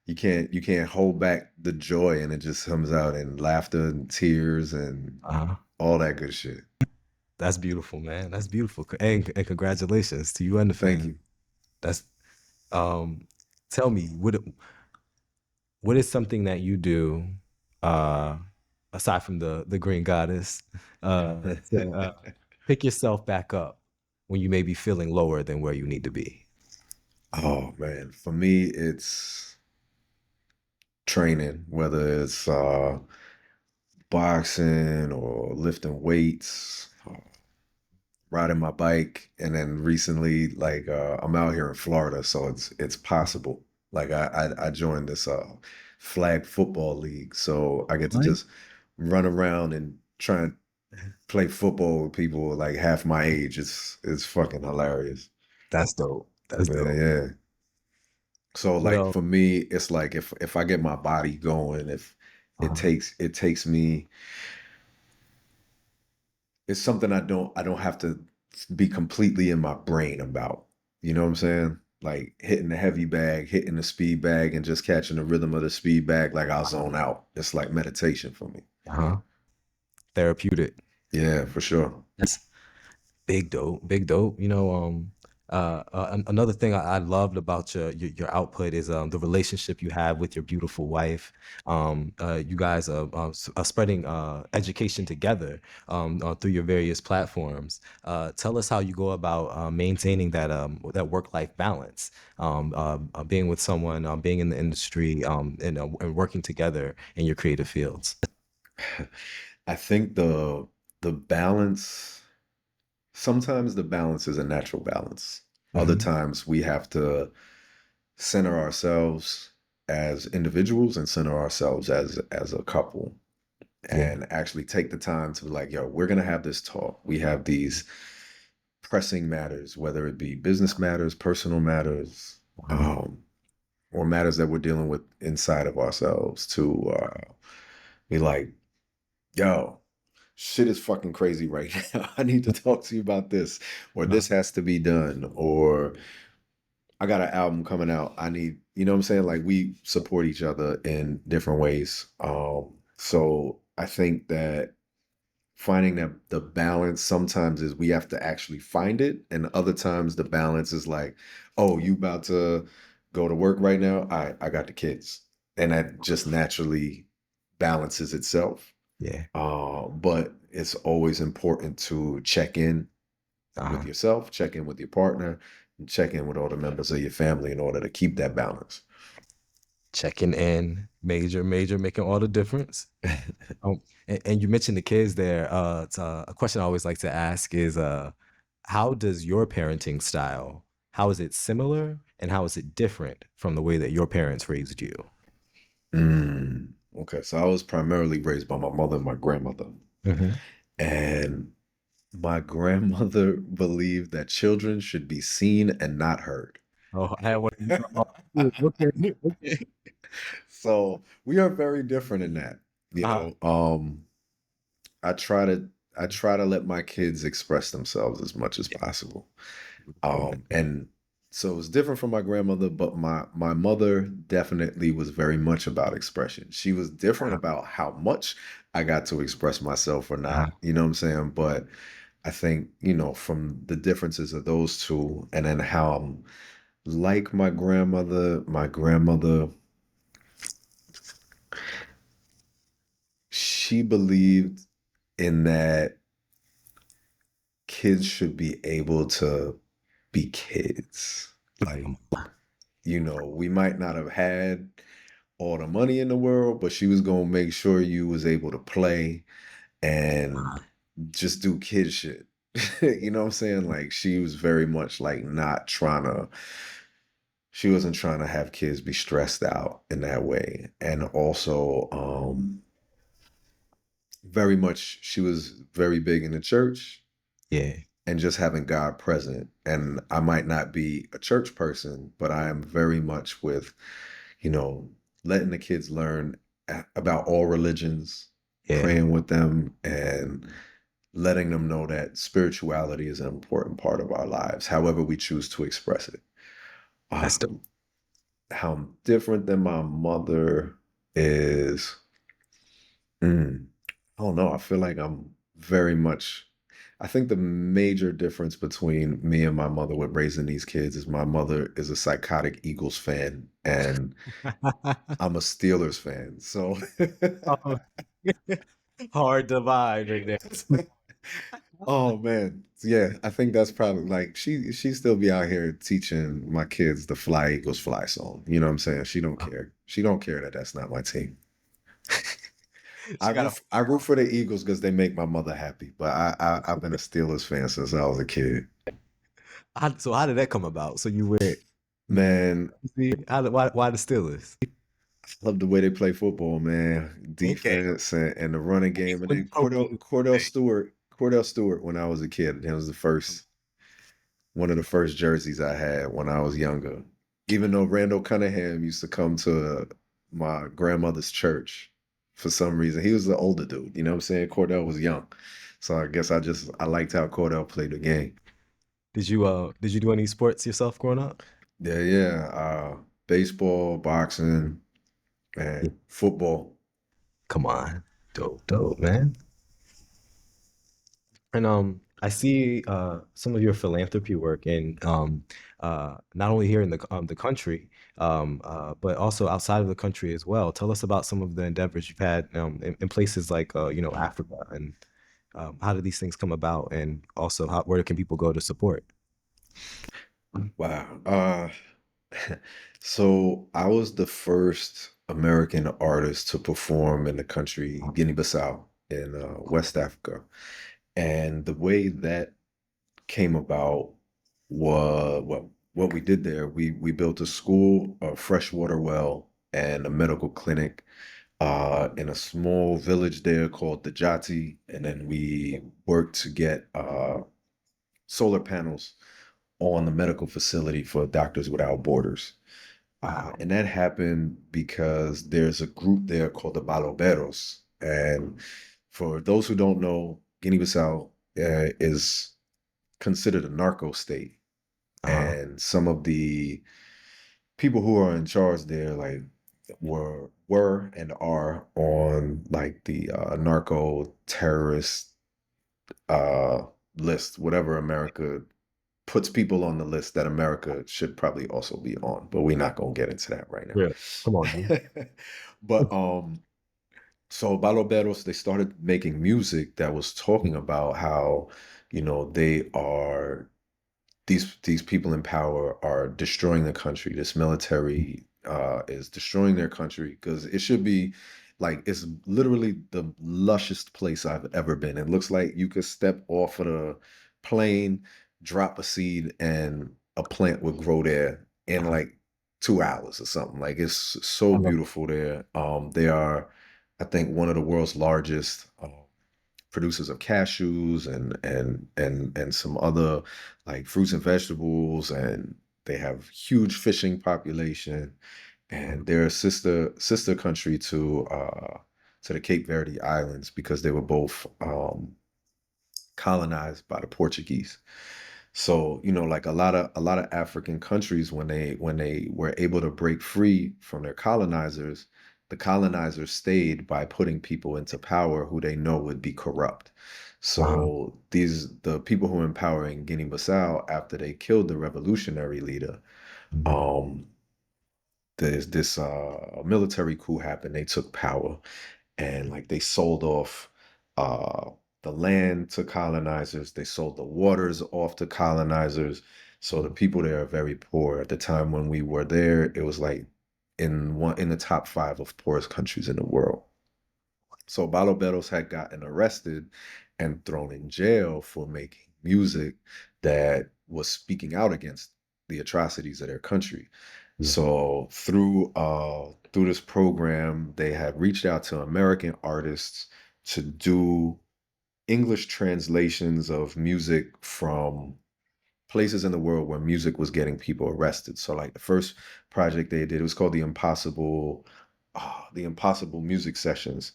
you can't hold back the joy, and it just comes out in laughter and tears and all that good shit. That's beautiful, man. That's beautiful. And congratulations to you and the family. Thank you. That's tell me, what is something that you do aside from the Green Goddess to pick yourself back up when you may be feeling lower than where you need to be? Oh man, for me it's training, whether it's boxing or lifting weights, riding my bike, and then recently, like I'm out here in Florida, so it's possible. Like I joined this flag football league, so I get to just run around and try and play football with people like half my age. It's fucking hilarious. That's dope. That's dope. Yeah. So like for me, it's like if I get my body going, if it takes me, it's something I don't have to be completely in my brain about. You know what I'm saying? Like hitting the heavy bag, hitting the speed bag, and just catching the rhythm of the speed bag, like I'll zone out. It's like meditation for me. Therapeutic. Yeah, for sure. That's big dope. Another thing I loved about your output is the relationship you have with your beautiful wife. You guys are spreading education together through your various platforms. Tell us how you go about maintaining that work-life balance, being with someone, being in the industry, and working together in your creative fields. I think the balance. Sometimes the balance is a natural balance. Other times we have to center ourselves as individuals and center ourselves as a couple, and actually take the time to be like, yo, we're gonna have this talk. We have these pressing matters, whether it be business matters, personal matters, or matters that we're dealing with inside of ourselves, to be like, yo, shit is fucking crazy right now. I need to talk to you about this, or this has to be done, or I got an album coming out. I need, you know what I'm saying? Like, we support each other in different ways. So I think that finding that the balance sometimes is we have to actually find it, and other times the balance is like, oh, you about to go to work right now? I got the kids, and that just naturally balances itself. Yeah. But it's always important to check in with yourself, check in with your partner, and check in with all the members of your family in order to keep that balance. Checking in, major, making all the difference. And you mentioned the kids there. It's, a question I always like to ask is, how does your parenting style, how is it similar and how is it different from the way that your parents raised you? Okay, so I was primarily raised by my mother and my grandmother. And my grandmother believed that children should be seen and not heard. Oh, I have one. Okay. So we are very different in that. You know, I try to let my kids express themselves as much as possible. And so it was different from my grandmother, but my mother definitely was very much about expression. She was different about how much I got to express myself or not, you know what I'm saying? But I think, you know, from the differences of those two, and then how I'm like my grandmother, she believed in that kids should be able to be kids. Like, you know, we might not have had all the money in the world, but she was gonna make sure you was able to play and just do kid shit. You know what I'm saying? Like, she was very much like not trying to, she wasn't trying to have kids be stressed out in that way. And also, very much, she was very big in the church. Yeah. And just having God present. And I might not be a church person, but I am very much with, you know, letting the kids learn about all religions, praying with them, and letting them know that spirituality is an important part of our lives, however we choose to express it. That's dope. How I'm different than my mother is, I don't know. I feel like I'm very much, I think the major difference between me and my mother with raising these kids is my mother is a psychotic Eagles fan and I'm a Steelers fan. So Hard divide right there. oh man. Yeah, I think that's probably like she still be out here teaching my kids the Fly Eagles Fly song. You know what I'm saying? She don't care. She don't care that that's not my team. I root for the Eagles because they make my mother happy, but I've been a Steelers fan since I was a kid. So how did that come about? So you went, Man, why the Steelers? I love the way they play football, man. Defense and the running game. And then Cordell Stewart when I was a kid. It was one of the first jerseys I had when I was younger. Even though Randall Cunningham used to come to my grandmother's church for some reason. He was the older dude, you know what I'm saying? Cordell was young. So I guess I liked how Cordell played the game. Did you do any sports yourself growing up? Yeah. Baseball, boxing, and football. Come on. Dope, man. And I see some of your philanthropy work in not only here in the country, but also outside of the country as well. Tell us about some of the endeavors you've had in places like Africa, and how do these things come about, and also where can people go to support? Wow. So I was the first American artist to perform in the country Guinea-Bissau in West Africa. And the way that came about was, well, what we did there, we built a school, a freshwater well, and a medical clinic in a small village there called the Jati, and then we worked to get solar panels on the medical facility for Doctors Without Borders. And that happened because there's a group there called the Baloberos. And for those who don't know, Guinea-Bissau is considered a narco state. And some of the people who are in charge there, like, were and are on like the narco terrorist list, whatever America puts people on the list that America should probably also be on, but we're not gonna get into that right now. Yeah. Come on, man. But so Baloberos, they started making music that was talking about how, they are these people in power are destroying the country. This military is destroying their country because it should be like it's literally the lushest place I've ever been. It looks like you could step off of the plane, drop a seed, and a plant would grow there in like 2 hours or something. Like it's so beautiful there. They are, I think, one of the world's largest producers of cashews and some other like fruits and vegetables, and they have huge fishing population, and they're a sister country to the Cape Verde Islands because they were both colonized by the Portuguese. So, like a lot of African countries, when they were able to break free from their colonizers, the colonizers stayed by putting people into power who they know would be corrupt. So the people who were in power in Guinea-Bissau, after they killed the revolutionary leader, there's this military coup happened. They took power, and like they sold off the land to colonizers. They sold the waters off to colonizers. So the people there are very poor. At the time when we were there, it was like in the top 5 of poorest countries in the world. So Baloberos had gotten arrested and thrown in jail for making music that was speaking out against the atrocities of their country. So through this program, they had reached out to American artists to do English translations of music from places in the world where music was getting people arrested. So like the first project they did, it was called the Impossible Music Sessions.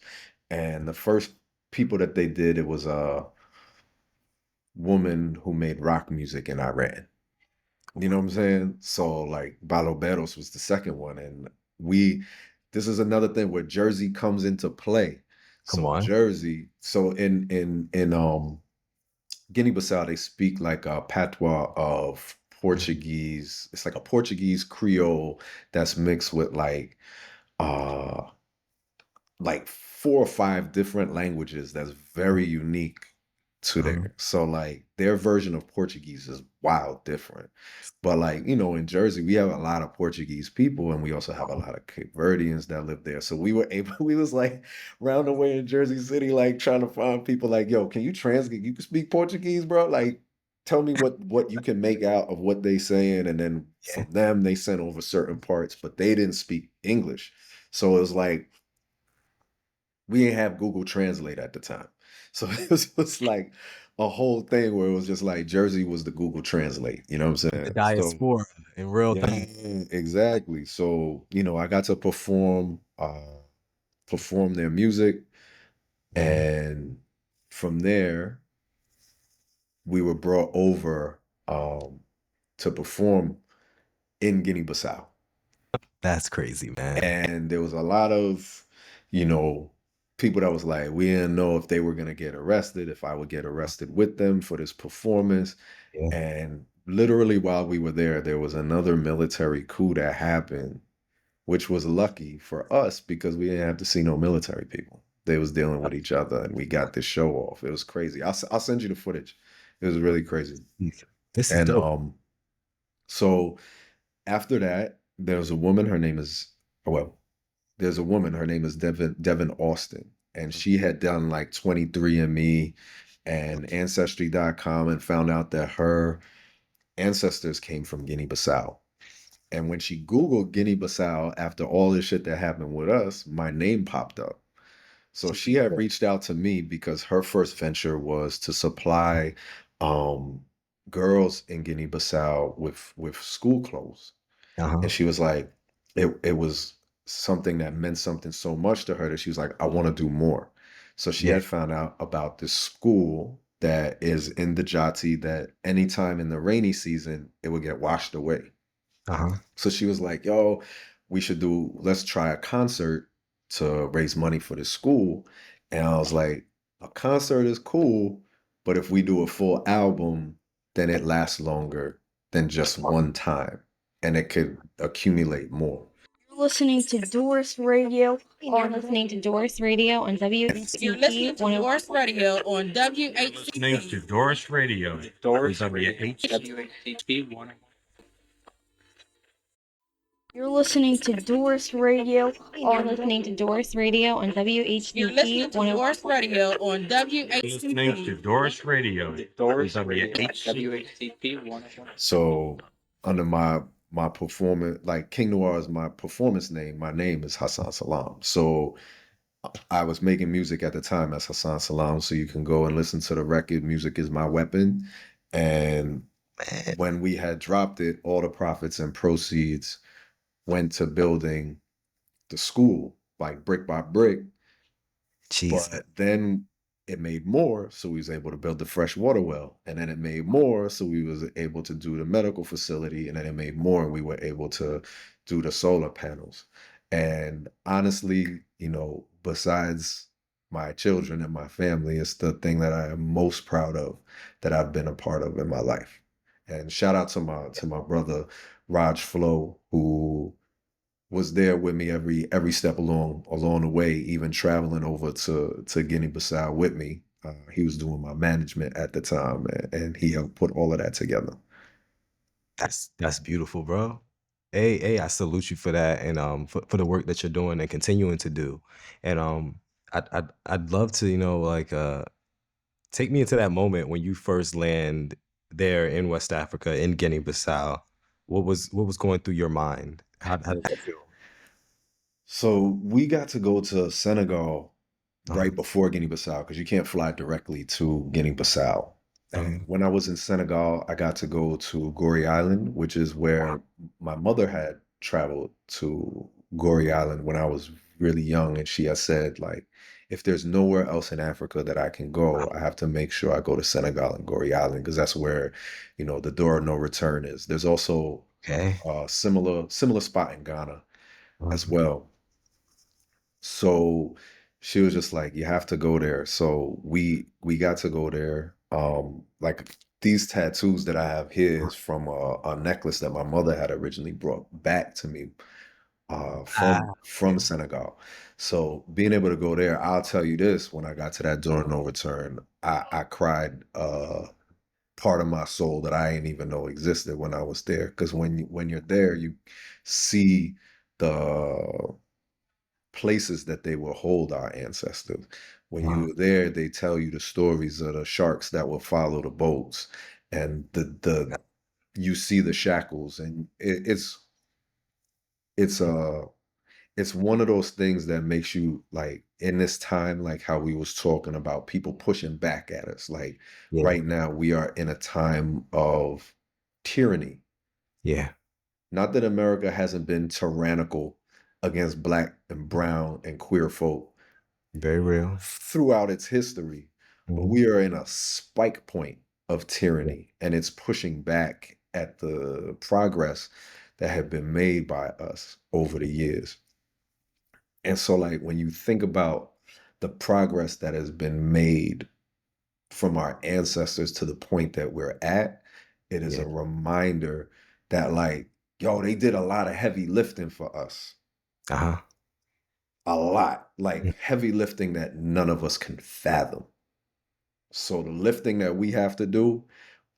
And the first people that they did, it was a woman who made rock music in Iran. You know what I'm saying? So like Baloberos was the second one. And this is another thing where Jersey comes into play. So Jersey, so in Guinea-Bissau, they speak like a patois of Portuguese. It's like a Portuguese Creole that's mixed with like 4 or 5 different languages that's very unique to there. So like their version of Portuguese is wild different. But like, in Jersey, we have a lot of Portuguese people, and we also have a lot of Cape Verdeans that live there. So we was like round the way in Jersey City, like trying to find people like, yo, can you translate? You can speak Portuguese, bro? Like, tell me what you can make out of what they saying. And then from them, they sent over certain parts, but they didn't speak English. So it was like, we didn't have Google Translate at the time. So it was like a whole thing where it was just like Jersey was the Google Translate. You know what I'm saying? The diaspora in real time. Yeah, exactly. So, I got to perform their music. And from there, we were brought over to perform in Guinea-Bissau. That's crazy, man. And there was a lot of, people that was like, we didn't know if they were going to get arrested, if I would get arrested with them for this performance. Yeah. And literally while we were there was another military coup that happened, which was lucky for us because we didn't have to see no military people. They was dealing with each other, and we got this show off. It was crazy. I'll send you the footage. It was really crazy. This is dope. So after that, there's a woman, her name is Devin Austin, and she had done like 23andMe and Ancestry.com and found out that her ancestors came from Guinea-Bissau. And when she Googled Guinea-Bissau after all this shit that happened with us, my name popped up. So she had reached out to me because her first venture was to supply um, girls in Guinea-Bissau with school clothes. Uh-huh. And she was like, it was something that meant something so much to her that she was like, I want to do more. So she Yeah. had found out about this school that is in the Jati that anytime in the rainy season, it would get washed away. Uh-huh. So she was like, yo, let's try a concert to raise money for the school. And I was like, a concert is cool, but if we do a full album, then it lasts longer than just one time and it could accumulate more. You're listening to DORiS Radio. You're listening to DORiS Radio on You're listening WHCP to 101. DORiS Radio on Listening to WHCP. DORiS Radio. DORiS WH. WHCP 101. You're listening to DORiS Radio. You're listening to DORiS Radio on You're WHCP listening to 101. DORiS Radio on Listening to WHCP. DORiS Radio. DORiS Radio WH. WHCP 101. So under my performance, like King Noire is my performance name. My name is Hassan Salam. So I was making music at the time as Hassan Salam. So you can go and listen to the record. Music is my weapon. And when we had dropped it, all the profits and proceeds went to building the school, like brick by brick. Jeez. But then it made more, so we was able to build the fresh water well, and then it made more, so we was able to do the medical facility, and then it made more, and we were able to do the solar panels. And honestly, besides my children and my family, it's the thing that I am most proud of that I've been a part of in my life. And shout out to my brother Raj Flo, who was there with me every step along the way, even traveling over to Guinea-Bissau with me. He was doing my management at the time, and he helped put all of that together. That's beautiful, bro. Hey, I salute you for that, and for the work that you're doing and continuing to do. And I'd love to, take me into that moment when you first land there in West Africa, in Guinea-Bissau. What was going through your mind? How did that feel? So we got to go to Senegal Uh-huh. right before Guinea-Bissau because you can't fly directly to Guinea-Bissau. And when I was in Senegal, I got to go to Gorée Island, which is where my mother had traveled to Gorée Island when I was really young. And she had said, like, if there's nowhere else in Africa that I can go, I have to make sure I go to Senegal and Gorée Island because that's where, the door of no return is. There's also Okay. a similar spot in Ghana as Uh-huh. well. So she was just like, you have to go there. So we got to go there. Like these tattoos that I have here is from a necklace that my mother had originally brought back to me from Senegal. So being able to go there, I'll tell you this, when I got to that door of no return, I cried part of my soul that I didn't even know existed when I was there. Because when you're there, you see the places that they will hold our ancestors. When Wow. you're there, they tell you the stories of the sharks that will follow the boats, and the you see the shackles, and it's one of those things that makes you like in this time, like how we was talking about people pushing back at us. Like Yeah. right now, we are in a time of tyranny. Yeah. Not that America hasn't been tyrannical against Black and brown and queer folk Very real. throughout its history, but Mhm. we are in a spike point of tyranny, and it's pushing back at the progress that have been made by us over the years. And so, like, when you think about the progress that has been made from our ancestors to the point that we're at, it is Yeah. a reminder that, like, yo, they did a lot of heavy lifting for us. Uh-huh. A lot, Mm. like heavy lifting that none of us can fathom. So the lifting that we have to do,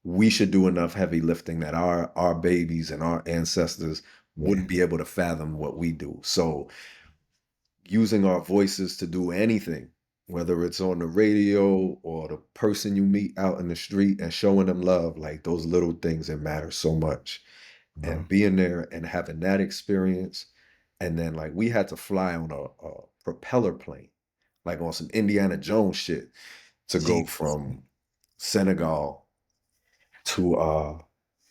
we should do enough heavy lifting that our babies and our ancestors wouldn't be able to fathom what we do. So using our voices to do anything whether it's on the radio or the person you meet out in the street and showing them love, like those little things that matter so much. And being there and having that experience. And then like we had to fly on a propeller plane, like on some Indiana Jones shit to go Jesus. from Senegal to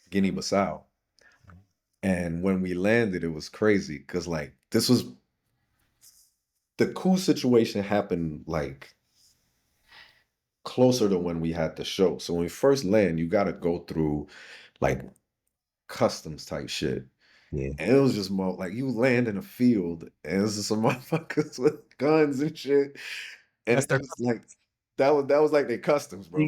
Guinea-Bissau. And when we landed, it was crazy because like this was the cool situation happened like closer to when we had the show. So when we first land, you got to go through like customs type shit. Yeah. And it was just more like you land in a field and it's just some motherfuckers with guns and shit. And That's their it's like that was like their customs, bro.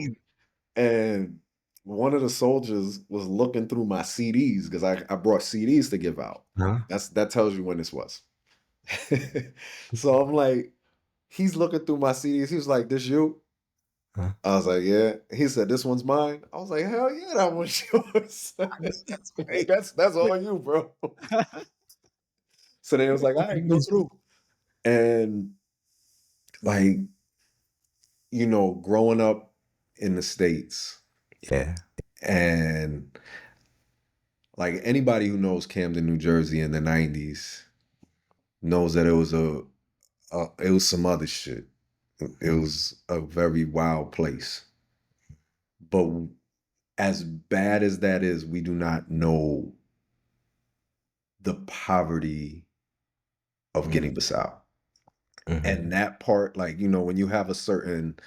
And one of the soldiers was looking through my CDs because I brought CDs to give out. Huh? That tells you when this was. So I'm like, he's looking through my CDs. He was like, "This you?" Huh? I was like, "Yeah." He said, "This one's mine." I was like, "Hell yeah, that one's yours." That's great. That's all you, bro. So then it was like, "All right, go through." And like, you know, growing up in the States Yeah. and like anybody who knows Camden, New Jersey in the 90s knows that it was it was some other shit. It was a very wild place. But as bad as that is, we do not know the poverty of Guinea-Bissau. Mhm. And that part, like, you know, when you have a certain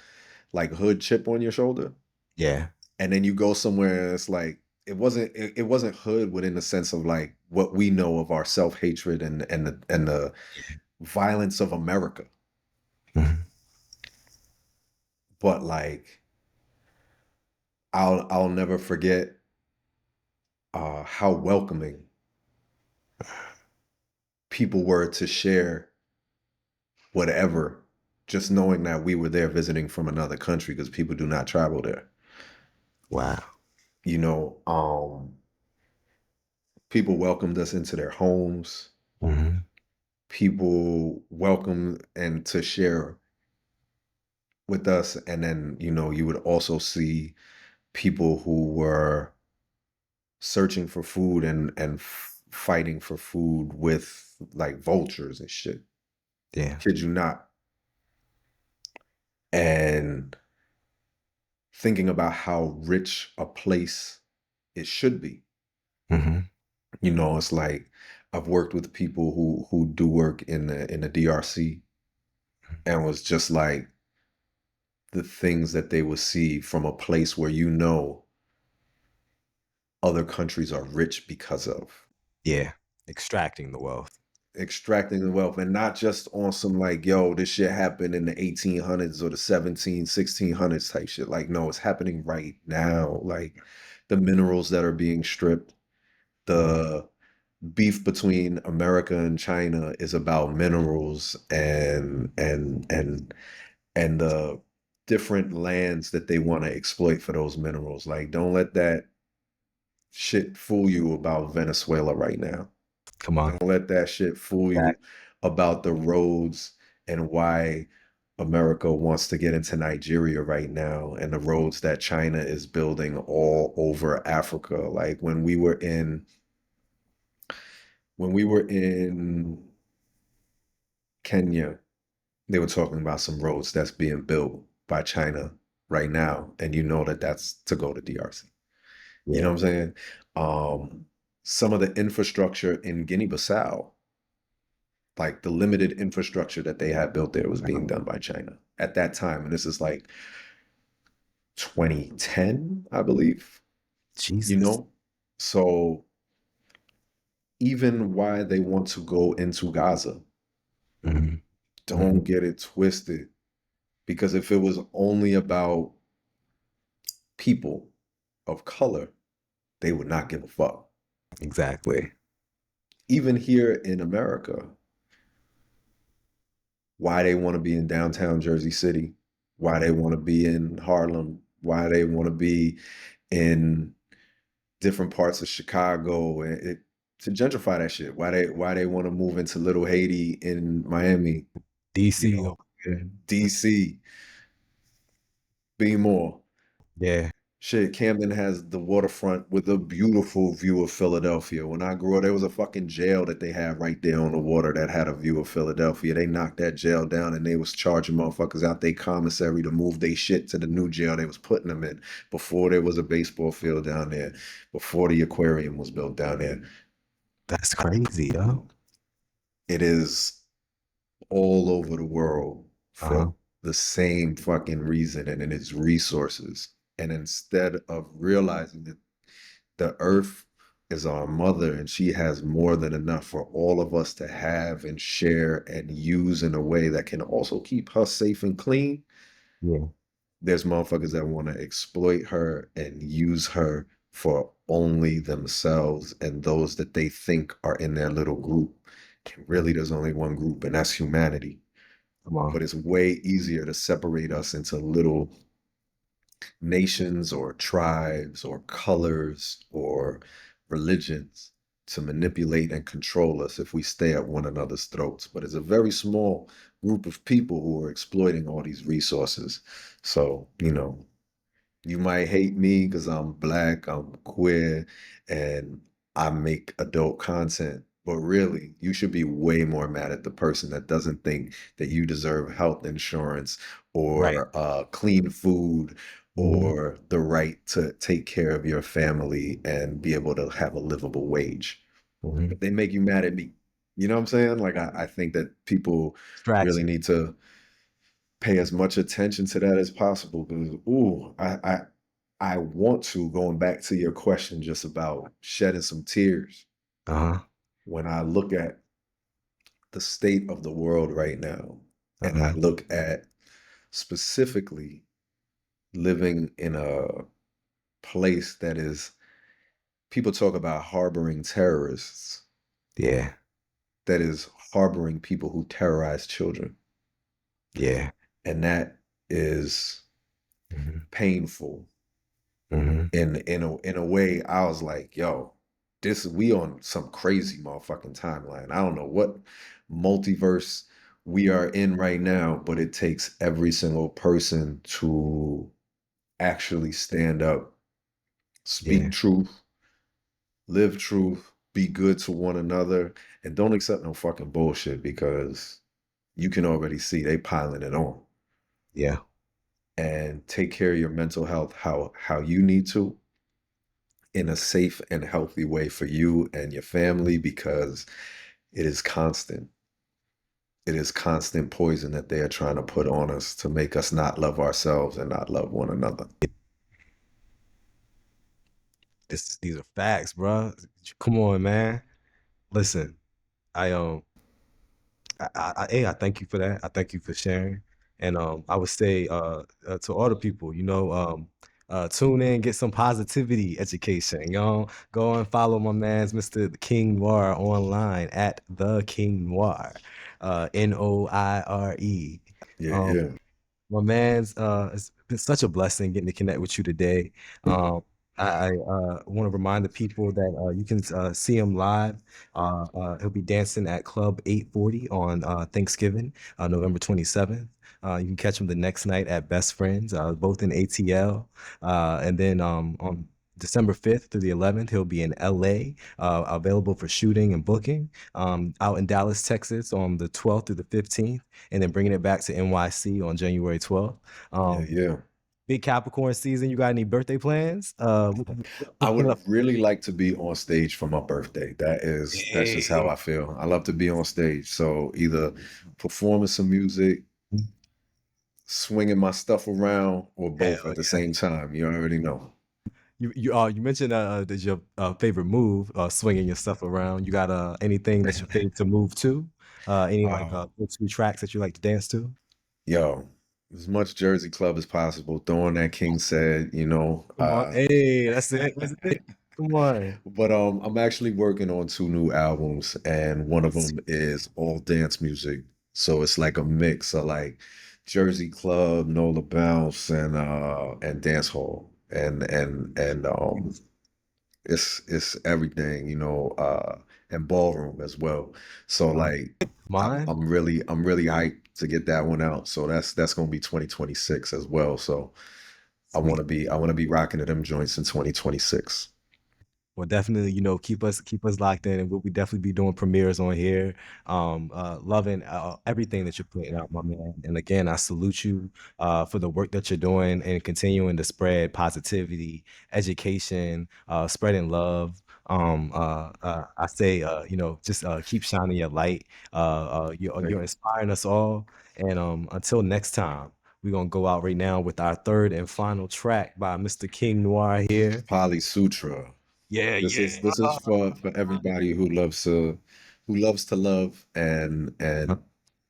like hood chip on your shoulder, Yeah. and then you go somewhere and it's like it wasn't hood within the sense of like what we know of our self-hatred and the violence of America. Mhm. But like I'll never forget how welcoming people were to share whatever, just knowing that we were there visiting from another country because people do not travel there. Wow. You know, people welcomed us into their homes. Mm-hmm. People welcome and to share with us. And then, you know, you would also see people who were searching for food and fighting for food with like vultures and shit. Yeah. Kid you not. And thinking about how rich a place it should be. Mm-hmm. You know, it's like I've worked with people who do work in the DRC and was just like the things that they would see from a place where you know other countries are rich because of Yeah. Extracting the wealth. extracting the wealth, and not just on some like, yo, this shit happened in the 1800s or the 1600s type shit. Like, no, it's happening right now. Like the minerals that are being stripped, the beef between America and China is about minerals and the different lands that they want to exploit for those minerals. Like, don't let that shit fool you about Venezuela right now. Come on. Don't let that shit fool you about the roads and why America wants to get into Nigeria right now and the roads that China is building all over Africa. Like when we were in Kenya, they were talking about some roads that's being built by China right now, and you know that that's to go to DRC. Yeah. You know what I'm saying? Some of the infrastructure in Guinea-Bissau, like the limited infrastructure that they had built there, was being done by China at that time, and this is like 2010, I believe. Jesus. You know, so even why they want to go into Gaza, Mm-hmm. don't get it twisted. Because if it was only about people of color, they would not give a fuck. Exactly. Even here in America, why they want to be in downtown Jersey City, why they want to be in Harlem, why they want to be in different parts of Chicago, and to gentrify that shit. Why they want to move into Little Haiti in Miami, DC. you know, Yeah. DC, be more. Yeah. Shit, Camden has the waterfront with a beautiful view of Philadelphia. When I grew up, there was a fucking jail that they had right there on the water that had a view of Philadelphia. They knocked that jail down and they was charging motherfuckers out they commissary to move they shit to the new jail they was putting them in before there was a baseball field down there, before the aquarium was built down there. That's crazy, yo. It is all over the world Uh-huh. for the same fucking reason and in its resources. And instead of realizing that the earth is our mother and she has more than enough for all of us to have and share and use in a way that can also keep her safe and clean, Yeah. there's motherfuckers that want to exploit her and use her for only themselves and those that they think are in their little group. And really, there's only one group, and that's humanity. Come on. But it's way easier to separate us into little nations or tribes or colors or religions to manipulate and control us if we stay at one another's throats. But it's a very small group of people who are exploiting all these resources. So, you might hate me because I'm black, I'm queer, and I make adult content. But really, you should be way more mad at the person that doesn't think that you deserve health insurance Right. or clean food Mhm. or the right to take care of your family and be able to have a livable wage. Mhm. But they make you mad at me. You know what I'm saying? Like, I think that people really Distraction. need to pay as much attention to that as possible because, ooh, I want to, going back to your question just about shedding some tears, Uh-huh. when I look at the state of the world right now, and I Uh-huh. look at specifically living in a place that is, people talk about harboring terrorists, Yeah. that is harboring people who terrorize children. Yeah. And that is Mhm. painful. Mhm. In a way, I was like, yo, we on some crazy motherfucking timeline. I don't know what multiverse we are in right now, but it takes every single person to actually stand up, speak Yeah. truth, live truth, be good to one another, and don't accept no fucking bullshit because you can already see they piling it on. Yeah. And take care of your mental health how you need to in a safe and healthy way for you and your family because it is constant. It is constant poison that they are trying to put on us to make us not love ourselves and not love one another. These are facts, bro. Come on, man. Listen, I I thank you for that. I thank you for sharing. And I would say to all the people, tune in, get some positivity education. Go and follow my man's Mr. King Noire online at the King Noire, Noire. Yeah, Um, yeah. my man's it's been such a blessing getting to connect with you today. Um, I want to remind the people that you can see him live. He'll be dancing at Club 840 on Thanksgiving, November 27th. You can catch him the next night at Best Friends, both in ATL. And then on December 5th through the 11th, he'll be in LA, available for shooting and booking. Out in Dallas, Texas on the 12th through the 15th, and then bringing it back to NYC on January 12th. Yeah, yeah. Big Capricorn season. You got any birthday plans? I Coming would up. really like to be on stage for my birthday. That's just how Hey. I feel. I love to be on stage. So either performing some music, swinging my stuff around, or both Hell at the yeah. same time. You already know. You mentioned that your favorite move, swinging your stuff around. You got anything that's your favorite to move to? Any like Uh, go-to tracks that you like to dance to? Yo, as much Jersey Club as possible. Throwing that King said, Come on, hey, that's it. That's it. Come on. but I'm actually working on two new albums, and one of Let's them is all dance music. So it's like a mix of like Jersey Club, Nola Bounce, and dance hall, and it's everything, and ballroom as well. So like Mine? I'm really hyped to get that one out. So that's gonna be 2026 as well. So I Sweet. want to be rocking to them joints in 2026. Well, definitely, keep us locked in, and we'll be definitely be doing premieres on here. Loving everything that you're putting out, my man. And again, I salute you for the work that you're doing and continuing to spread positivity, education, spreading love. I say, just keep shining your light. You're inspiring us all. And until next time, we're gonna go out right now with our third and final track by Mr. King Noire here. Pali Sutra. Yeah, yeah. This is for everybody who loves to love and Hell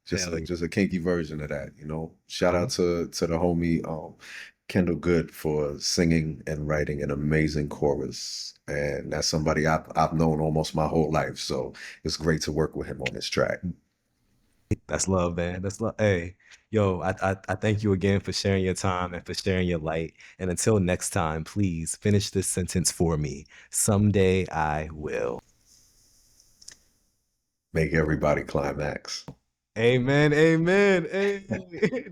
yeah. just a kinky version of that, you know. Shout out to the homie Kendall Good for singing and writing an amazing chorus. And that's somebody I've known almost my whole life. So it's great to work with him on this track. That's love, man. That's love. Hey, yo, I thank you again for sharing your time and for sharing your light. And until next time, please finish this sentence for me. Someday I will. Make everybody climax. Amen. Amen. Hey,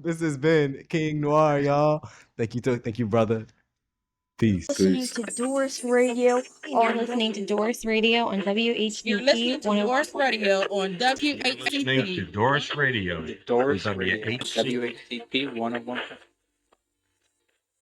this has been King Noir, y'all. Thank you, brother. Peace. Listening to DORiS Radio You're listening to DORiS Radio on You're listening WHCP to 101. DORiS Radio on Listening to WHCP. DORiS Radio. DORiS WHCP. WHCP 101.